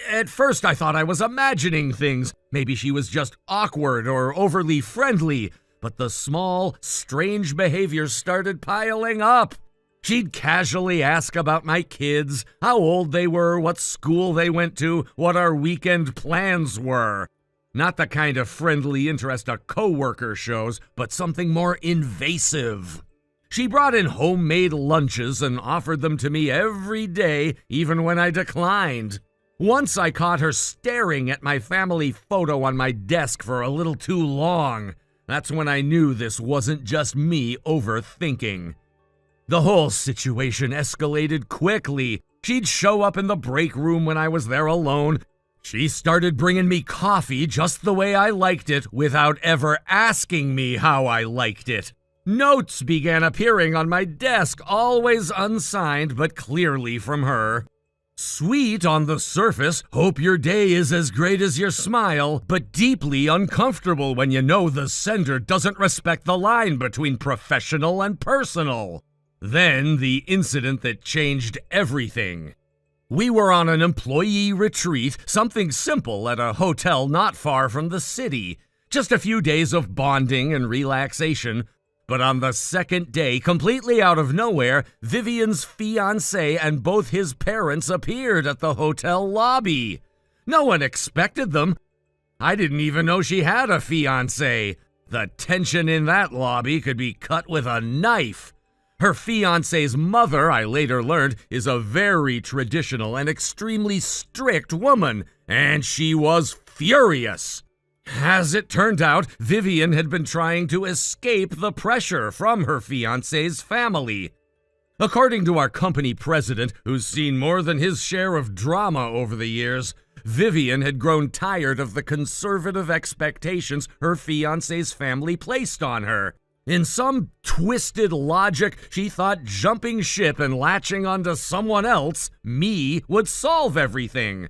At first, I thought I was imagining things. Maybe she was just awkward or overly friendly. But the small, strange behaviors started piling up. She'd casually ask about my kids, how old they were, what school they went to, what our weekend plans were. Not the kind of friendly interest a coworker shows, but something more invasive. She brought in homemade lunches and offered them to me every day, even when I declined. Once I caught her staring at my family photo on my desk for a little too long. That's when I knew this wasn't just me overthinking. The whole situation escalated quickly. She'd show up in the break room when I was there alone. She started bringing me coffee just the way I liked it without ever asking me how I liked it. Notes began appearing on my desk, always unsigned, but clearly from her. Sweet on the surface, hope your day is as great as your smile, but deeply uncomfortable when you know the sender doesn't respect the line between professional and personal. Then the incident that changed everything. We were on an employee retreat, something simple at a hotel not far from the city. Just a few days of bonding and relaxation. But on the second day, completely out of nowhere, Vivian's fiancé and both his parents appeared at the hotel lobby. No one expected them. I didn't even know she had a fiancé. The tension in that lobby could be cut with a knife. Her fiancé's mother, I later learned, is a very traditional and extremely strict woman, and she was furious. As it turned out, Vivian had been trying to escape the pressure from her fiancé's family. According to our company president, who's seen more than his share of drama over the years, Vivian had grown tired of the conservative expectations her fiancé's family placed on her. In some twisted logic, she thought jumping ship and latching onto someone else, me, would solve everything.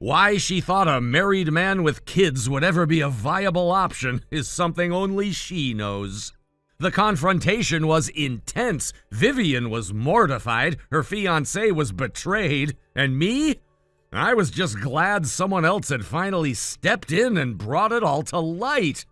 Why she thought a married man with kids would ever be a viable option is something only she knows. The confrontation was intense. Vivian was mortified, her fiancé was betrayed, and me? I was just glad someone else had finally stepped in and brought it all to light.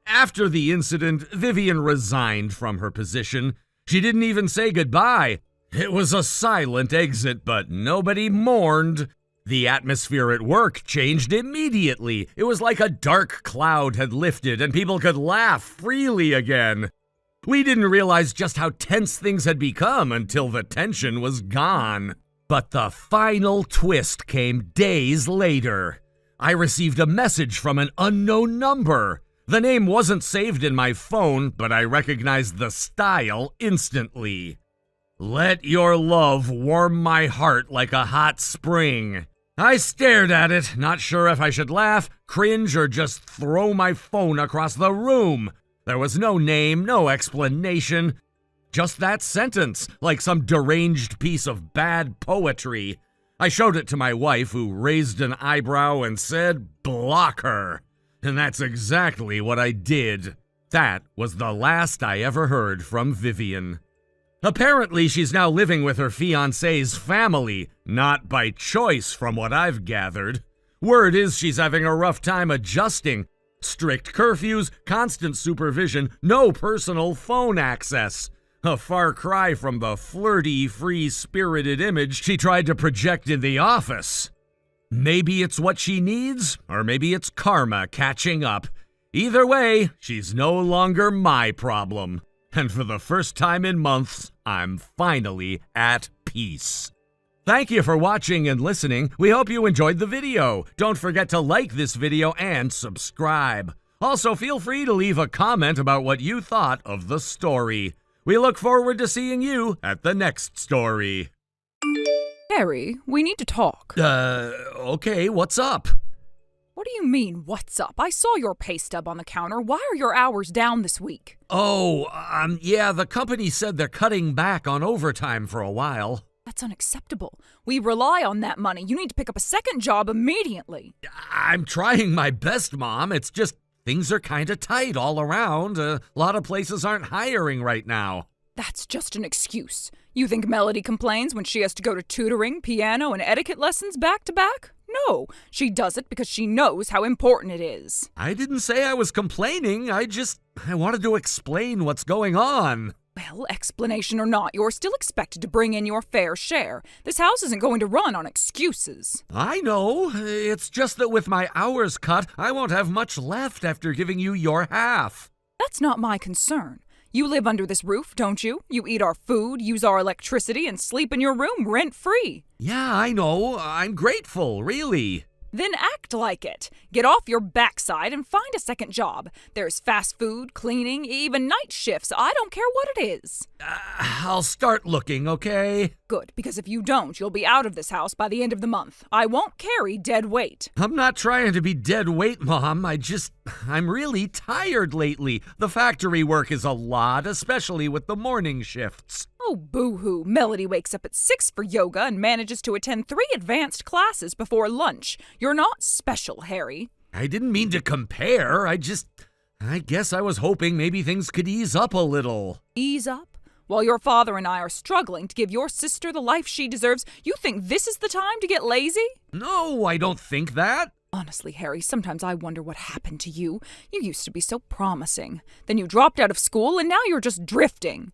After the incident, Vivian resigned from her position. She didn't even say goodbye. It was a silent exit, but nobody mourned. The atmosphere at work changed immediately. It was like a dark cloud had lifted and people could laugh freely again. We didn't realize just how tense things had become until the tension was gone. But the final twist came days later. I received a message from an unknown number. The name wasn't saved in my phone, but I recognized the style instantly. Let your love warm my heart like a hot spring. I stared at it, not sure if I should laugh, cringe, or just throw my phone across the room. There was no name, no explanation. Just that sentence, like some deranged piece of bad poetry. I showed it to my wife, who raised an eyebrow and said, "Block her." And that's exactly what I did. That was the last I ever heard from Vivian. Apparently, she's now living with her fiancé's family, not by choice from what I've gathered. Word is she's having a rough time adjusting. Strict curfews, constant supervision, no personal phone access. A far cry from the flirty, free-spirited image she tried to project in the office. Maybe it's what she needs, or maybe it's karma catching up. Either way, she's no longer my problem. And for the first time in months, I'm finally at peace. Thank you for watching and listening. We hope you enjoyed the video. Don't forget to like this video and subscribe. Also, feel free to leave a comment about what you thought of the story. We look forward to seeing you at the next story. Harry, we need to talk. Okay, what's up? What do you mean, what's up? I saw your pay stub on the counter. Why are your hours down this week? Yeah, the company said they're cutting back on overtime for a while. That's unacceptable. We rely on that money. You need to pick up a second job immediately. I'm trying my best, Mom. It's just things are kind of tight all around. A lot of places aren't hiring right now. That's just an excuse. You think Melody complains when she has to go to tutoring, piano, and etiquette lessons back to back? No, she does it because she knows how important it is. I didn't say I was complaining. I wanted to explain what's going on. Well, explanation or not, you're still expected to bring in your fair share. This house isn't going to run on excuses. I know. It's just that with my hours cut, I won't have much left after giving you your half. That's not my concern. You live under this roof, don't you? You eat our food, use our electricity, and sleep in your room rent-free. Yeah, I know. I'm grateful, really. Then act like it. Get off your backside and find a second job. There's fast food, cleaning, even night shifts. I don't care what it is. I'll start looking, okay? Good, because if you don't, you'll be out of this house by the end of the month. I won't carry dead weight. I'm not trying to be dead weight, Mom. I'm really tired lately. The factory work is a lot, especially with the morning shifts. Oh, boo-hoo. Melody wakes up at 6 for yoga and manages to attend 3 advanced classes before lunch. You're not special, Harry. I didn't mean to compare. I guess I was hoping maybe things could ease up a little. Ease up? While your father and I are struggling to give your sister the life she deserves, you think this is the time to get lazy? No, I don't think that. Honestly, Harry, sometimes I wonder what happened to you. You used to be so promising. Then you dropped out of school and now you're just drifting.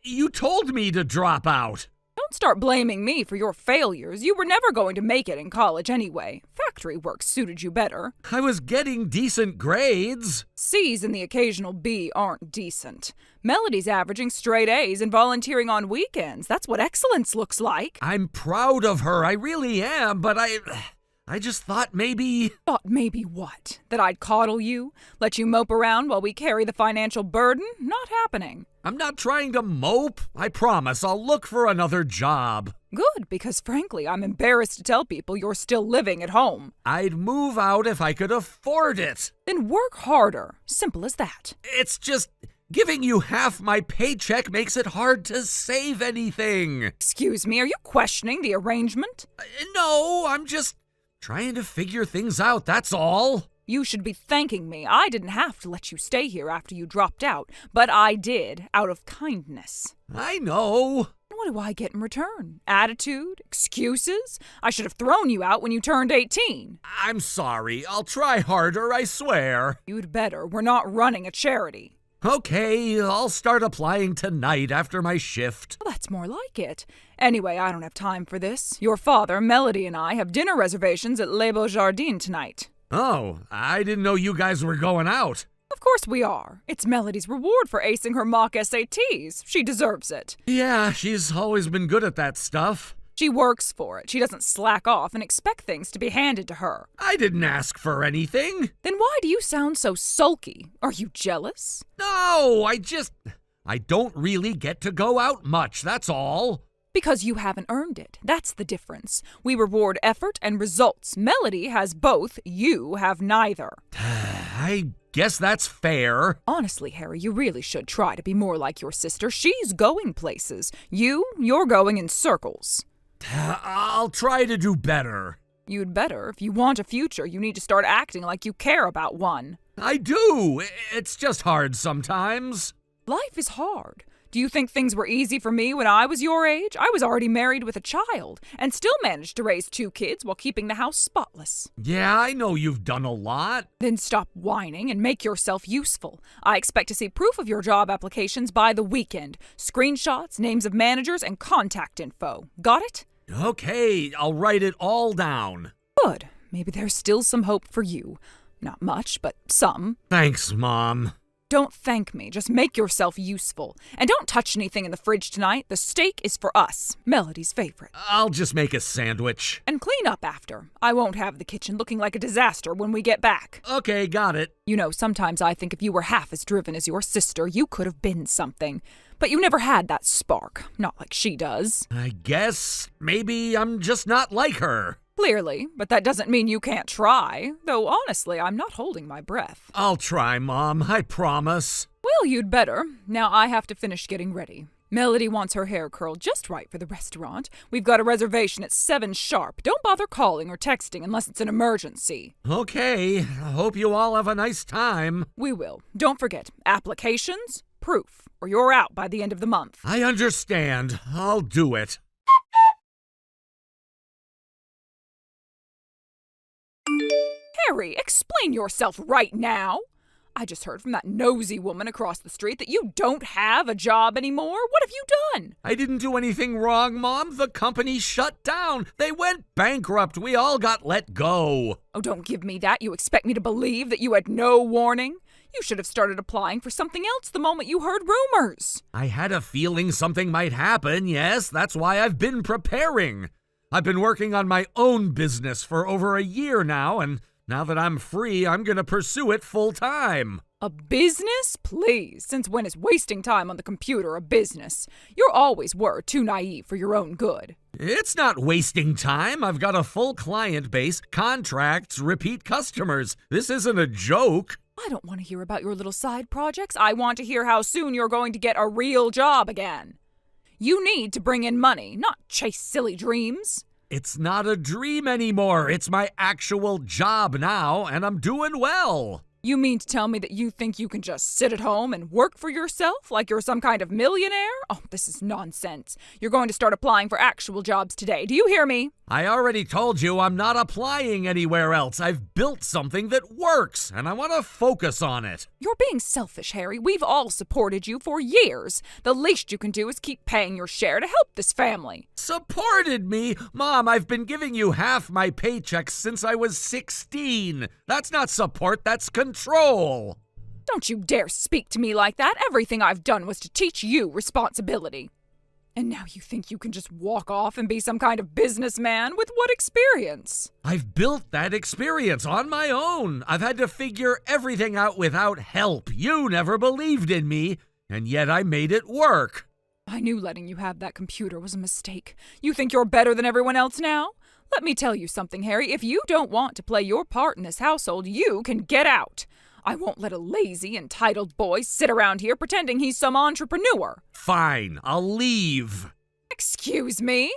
You told me to drop out. Don't start blaming me for your failures. You were never going to make it in college anyway. Factory work suited you better. I was getting decent grades. C's and the occasional B aren't decent. Melody's averaging straight A's and volunteering on weekends. That's what excellence looks like. I'm proud of her. I really am, but I just thought maybe... Thought maybe what? That I'd coddle you? Let you mope around while we carry the financial burden? Not happening. I'm not trying to mope. I promise I'll look for another job. Good, because frankly, I'm embarrassed to tell people you're still living at home. I'd move out if I could afford it. Then work harder. Simple as that. It's just... giving you half my paycheck makes it hard to save anything. Excuse me, are you questioning the arrangement? No, I'm just Trying to figure things out, that's all. You should be thanking me. I didn't have to let you stay here after you dropped out, but I did, out of kindness. I know. What do I get in return? Attitude? Excuses? I should have thrown you out when you turned 18. I'm sorry. I'll try harder, I swear. You'd better. We're not running a charity. Okay, I'll start applying tonight after my shift. Well, that's more like it. Anyway, I don't have time for this. Your father, Melody, and I have dinner reservations at Les Beaux Jardins tonight. Oh, I didn't know you guys were going out. Of course we are. It's Melody's reward for acing her mock SATs. She deserves it. Yeah, she's always been good at that stuff. She works for it. She doesn't slack off and expect things to be handed to her. I didn't ask for anything. Then why do you sound so sulky? Are you jealous? No, I don't really get to go out much, that's all. Because you haven't earned it. That's the difference. We reward effort and results. Melody has both. You have neither. I guess that's fair. Honestly, Harry, you really should try to be more like your sister. She's going places. You're going in circles. I'll try to do better. You'd better. If you want a future, you need to start acting like you care about one. I do. It's just hard sometimes. Life is hard. Do you think things were easy for me when I was your age? I was already married with a child and still managed to raise 2 kids while keeping the house spotless. Yeah, I know you've done a lot. Then stop whining and make yourself useful. I expect to see proof of your job applications by the weekend. Screenshots, names of managers, and contact info. Got it? Okay, I'll write it all down. Good. Maybe there's still some hope for you. Not much, but some. Thanks, Mom. Don't thank me. Just make yourself useful. And don't touch anything in the fridge tonight. The steak is for us. Melody's favorite. I'll just make a sandwich. And clean up after. I won't have the kitchen looking like a disaster when we get back. Okay, got it. You know, sometimes I think if you were half as driven as your sister, you could have been something. But you never had that spark. Not like she does. I guess maybe I'm just not like her. Clearly, but that doesn't mean you can't try. Though honestly, I'm not holding my breath. I'll try, Mom. I promise. Well, you'd better. Now I have to finish getting ready. Melody wants her hair curled just right for the restaurant. We've got a reservation at 7 sharp. Don't bother calling or texting unless it's an emergency. Okay. I hope you all have a nice time. We will. Don't forget, applications, proof, or you're out by the end of the month. I understand. I'll do it. Harry, explain yourself right now. I just heard from that nosy woman across the street that you don't have a job anymore. What have you done? I didn't do anything wrong, Mom. The company shut down. They went bankrupt. We all got let go. Oh, don't give me that. You expect me to believe that you had no warning? You should have started applying for something else the moment you heard rumors. I had a feeling something might happen, yes. That's why I've been preparing. I've been working on my own business for over a year now, and now that I'm free, I'm going to pursue it full time. A business? Please. Since when is wasting time on the computer a business? You always were too naive for your own good. It's not wasting time. I've got a full client base, contracts, repeat customers. This isn't a joke. I don't want to hear about your little side projects. I want to hear how soon you're going to get a real job again. You need to bring in money, not chase silly dreams. It's not a dream anymore. It's my actual job now, and I'm doing well. You mean to tell me that you think you can just sit at home and work for yourself like you're some kind of millionaire? Oh, this is nonsense. You're going to start applying for actual jobs today. Do you hear me? I already told you I'm not applying anywhere else. I've built something that works, and I want to focus on it. You're being selfish, Harry. We've all supported you for years. The least you can do is keep paying your share to help this family. Supported me? Mom, I've been giving you half my paychecks since I was 16. That's not support, that's control. Don't you dare speak to me like that. Everything I've done was to teach you responsibility. And now you think you can just walk off and be some kind of businessman? With what experience? I've built that experience on my own. I've had to figure everything out without help. You never believed in me, and yet I made it work. I knew letting you have that computer was a mistake. You think you're better than everyone else now? Let me tell you something, Harry. If you don't want to play your part in this household, you can get out. I won't let a lazy, entitled boy sit around here pretending he's some entrepreneur. Fine, I'll leave. Excuse me?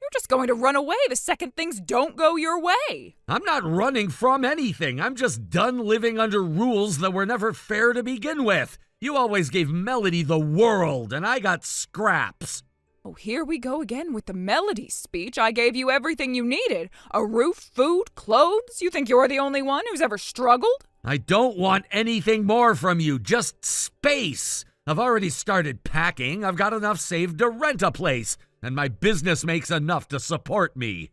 You're just going to run away the second things don't go your way. I'm not running from anything. I'm just done living under rules that were never fair to begin with. You always gave Melody the world, and I got scraps. Oh, here we go again with the Melody speech. I gave you everything you needed. A roof, food, clothes. You think you're the only one who's ever struggled? I don't want anything more from you, just space. I've already started packing. I've got enough saved to rent a place, and my business makes enough to support me.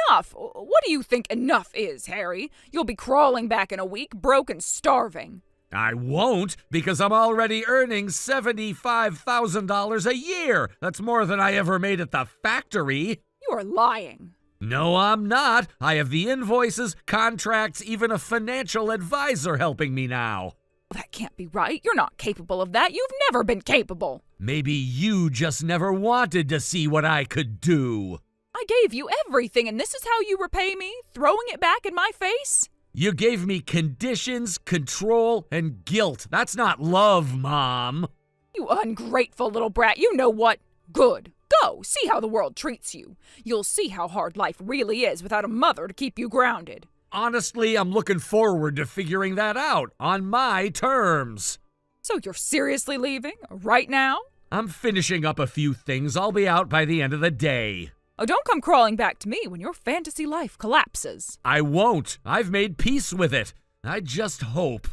Enough? What do you think enough is, Harry? You'll be crawling back in a week, broke and starving. I won't, because I'm already earning $75,000 a year. That's more than I ever made at the factory. You are lying. No, I'm not. I have the invoices, contracts, even a financial advisor helping me now. That can't be right. You're not capable of that. You've never been capable. Maybe you just never wanted to see what I could do. I gave you everything, and this is how you repay me? Throwing it back in my face? You gave me conditions, control, and guilt. That's not love, Mom. You ungrateful little brat. You know what? Good. Go. See how the world treats you. You'll see how hard life really is without a mother to keep you grounded. Honestly, I'm looking forward to figuring that out on my terms. So you're seriously leaving? Right now? I'm finishing up a few things. I'll be out by the end of the day. Oh, don't come crawling back to me when your fantasy life collapses. I won't. I've made peace with it. I just hope.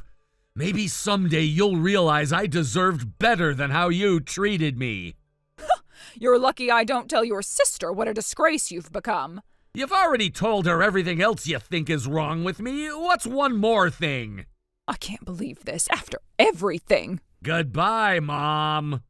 Maybe someday you'll realize I deserved better than how you treated me. You're lucky I don't tell your sister what a disgrace you've become. You've already told her everything else you think is wrong with me. What's one more thing? I can't believe this after everything. Goodbye, Mom.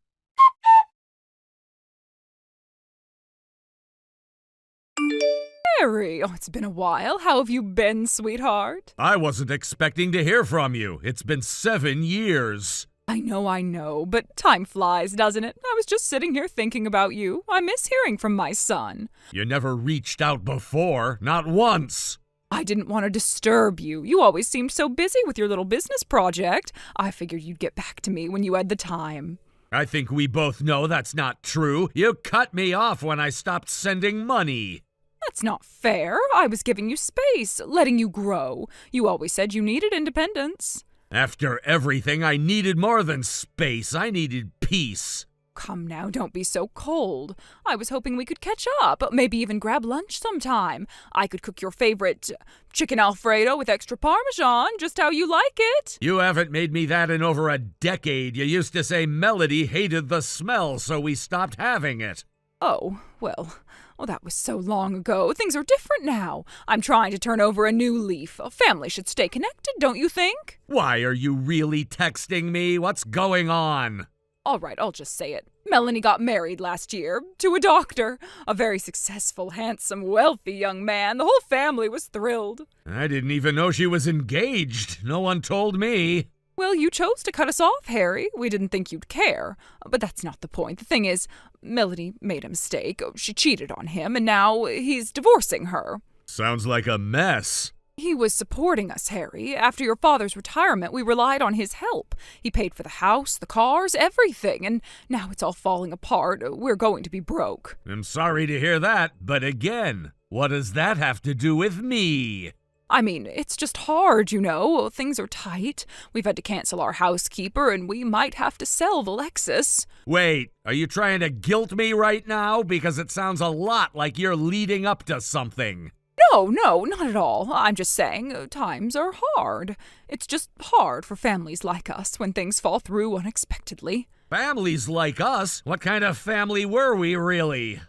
Harry, oh, it's been a while. How have you been, sweetheart? I wasn't expecting to hear from you. It's been 7 years. I know, but time flies, doesn't it? I was just sitting here thinking about you. I miss hearing from my son. You never reached out before, not once. I didn't want to disturb you. You always seemed so busy with your little business project. I figured you'd get back to me when you had the time. I think we both know that's not true. You cut me off when I stopped sending money. That's not fair. I was giving you space, letting you grow. You always said you needed independence. After everything, I needed more than space. I needed peace. Come now, don't be so cold. I was hoping we could catch up, maybe even grab lunch sometime. I could cook your favorite chicken Alfredo with extra Parmesan, just how you like it. You haven't made me that in over a decade. You used to say Melody hated the smell, so we stopped having it. Oh, well, that was so long ago. Things are different now. I'm trying to turn over a new leaf. A family should stay connected, don't you think? Why are you really texting me? What's going on? All right, I'll just say it. Melanie got married last year to a doctor. A very successful, handsome, wealthy young man. The whole family was thrilled. I didn't even know she was engaged. No one told me. Well, you chose to cut us off, Harry. We didn't think you'd care. But that's not the point. The thing is, Melody made a mistake. She cheated on him, and now he's divorcing her. Sounds like a mess. He was supporting us, Harry. After your father's retirement, we relied on his help. He paid for the house, the cars, everything, and now it's all falling apart. We're going to be broke. I'm sorry to hear that, but again, what does that have to do with me? I mean, it's just hard, you know. Things are tight. We've had to cancel our housekeeper, and we might have to sell the Lexus. Wait, are you trying to guilt me right now? Because it sounds a lot like you're leading up to something. No, not at all. I'm just saying, times are hard. It's just hard for families like us when things fall through unexpectedly. Families like us? What kind of family were we, really?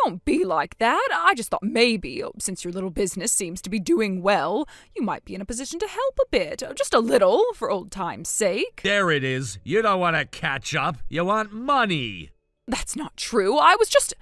Don't be like that. I just thought maybe, since your little business seems to be doing well, you might be in a position to help a bit. Just a little, for old time's sake. There it is. You don't want to catch up. You want money. That's not true. I was just...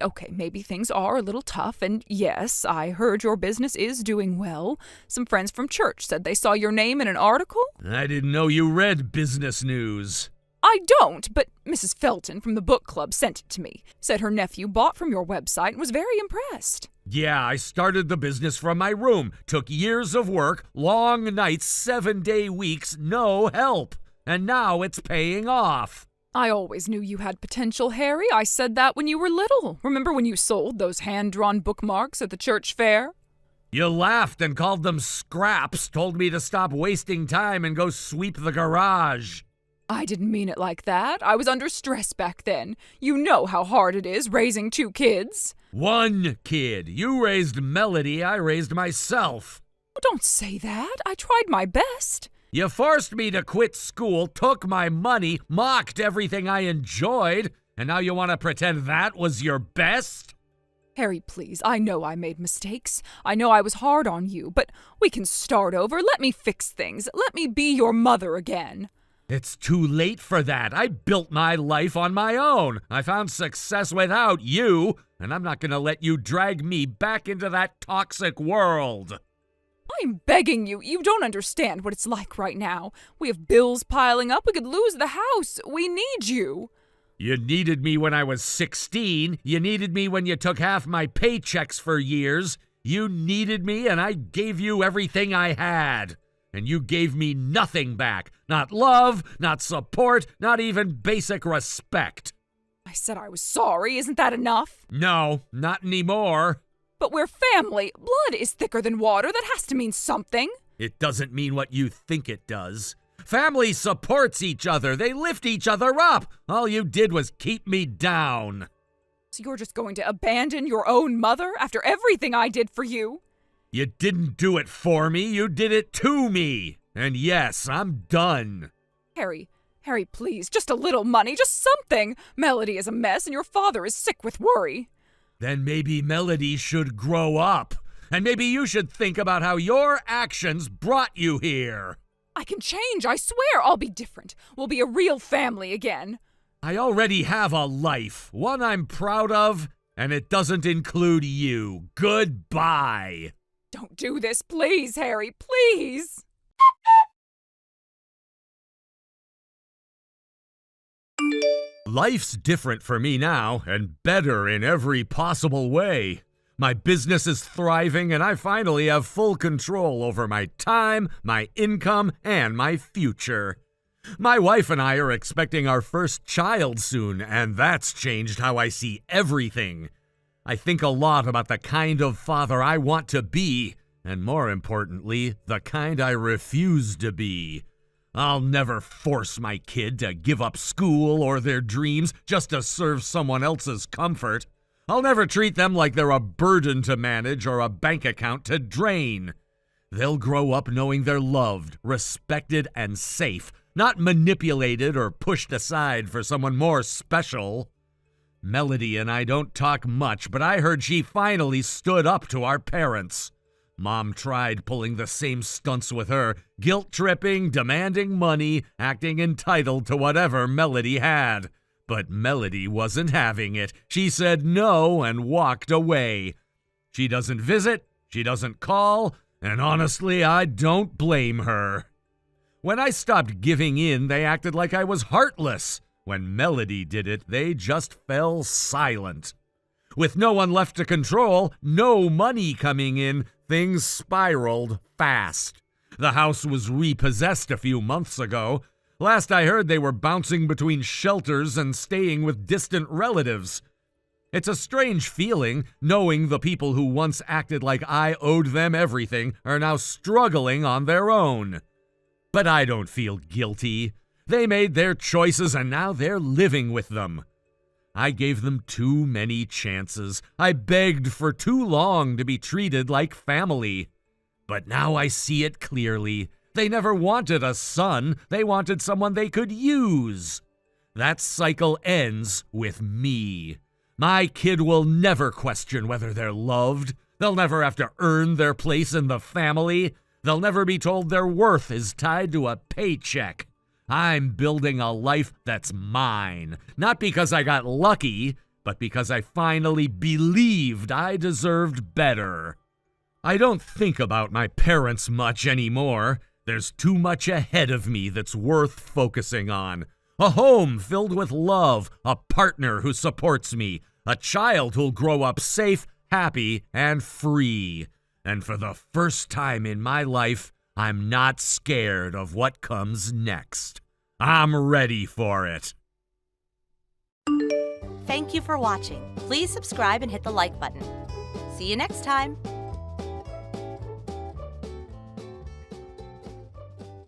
Okay, maybe things are a little tough, and yes, I heard your business is doing well. Some friends from church said they saw your name in an article. I didn't know you read business news. I don't, but Mrs. Felton from the book club sent it to me. Said her nephew bought from your website and was very impressed. Yeah, I started the business from my room. Took years of work, long nights, 7-day weeks, no help. And now it's paying off. I always knew you had potential, Harry. I said that when you were little. Remember when you sold those hand-drawn bookmarks at the church fair? You laughed and called them scraps, told me to stop wasting time and go sweep the garage. I didn't mean it like that. I was under stress back then. You know how hard it is raising 2 kids. 1 kid. You raised Melody, I raised myself. Don't say that. I tried my best. You forced me to quit school, took my money, mocked everything I enjoyed, and now you want to pretend that was your best? Harry, please, I know I made mistakes. I know I was hard on you, but we can start over. Let me fix things. Let me be your mother again. It's too late for that. I built my life on my own. I found success without you, and I'm not going to let you drag me back into that toxic world. I'm begging you. You don't understand what it's like right now. We have bills piling up. We could lose the house. We need you. You needed me when I was 16. You needed me when you took half my paychecks for years. You needed me, and I gave you everything I had. And you gave me nothing back. Not love, not support, not even basic respect. I said I was sorry. Isn't that enough? No, not anymore. But we're family. Blood is thicker than water. That has to mean something. It doesn't mean what you think it does. Family supports each other. They lift each other up. All you did was keep me down. So you're just going to abandon your own mother after everything I did for you? You didn't do it for me. You did it to me. And yes, I'm done. Harry, please, just a little money, just something. Melody is a mess and your father is sick with worry. Then maybe Melody should grow up. And maybe you should think about how your actions brought you here. I can change, I swear. I'll be different. We'll be a real family again. I already have a life, one I'm proud of, and it doesn't include you. Goodbye. Don't do this, please, Harry, please. Life's different for me now, and better in every possible way. My business is thriving, and I finally have full control over my time, my income, and my future. My wife and I are expecting our first child soon, and that's changed how I see everything. I think a lot about the kind of father I want to be, and more importantly, the kind I refuse to be. I'll never force my kid to give up school or their dreams just to serve someone else's comfort. I'll never treat them like they're a burden to manage or a bank account to drain. They'll grow up knowing they're loved, respected, and safe, not manipulated or pushed aside for someone more special. Melody and I don't talk much, but I heard she finally stood up to our parents. Mom tried pulling the same stunts with her, guilt-tripping, demanding money, acting entitled to whatever Melody had. But Melody wasn't having it. She said no and walked away. She doesn't visit, she doesn't call, and honestly, I don't blame her. When I stopped giving in, they acted like I was heartless. When Melody did it, they just fell silent. With no one left to control, no money coming in, things spiraled fast. The house was repossessed a few months ago. Last I heard, they were bouncing between shelters and staying with distant relatives. It's a strange feeling, knowing the people who once acted like I owed them everything are now struggling on their own. But I don't feel guilty. They made their choices and now they're living with them. I gave them too many chances. I begged for too long to be treated like family. But now I see it clearly. They never wanted a son. They wanted someone they could use. That cycle ends with me. My kid will never question whether they're loved. They'll never have to earn their place in the family. They'll never be told their worth is tied to a paycheck. I'm building a life that's mine, not because I got lucky, but because I finally believed I deserved better. I don't think about my parents much anymore. There's too much ahead of me that's worth focusing on. A home filled with love, a partner who supports me, a child who'll grow up safe, happy, and free. And for the first time in my life, I'm not scared of what comes next. I'm ready for it. Thank you for watching. Please subscribe and hit the like button. See you next time.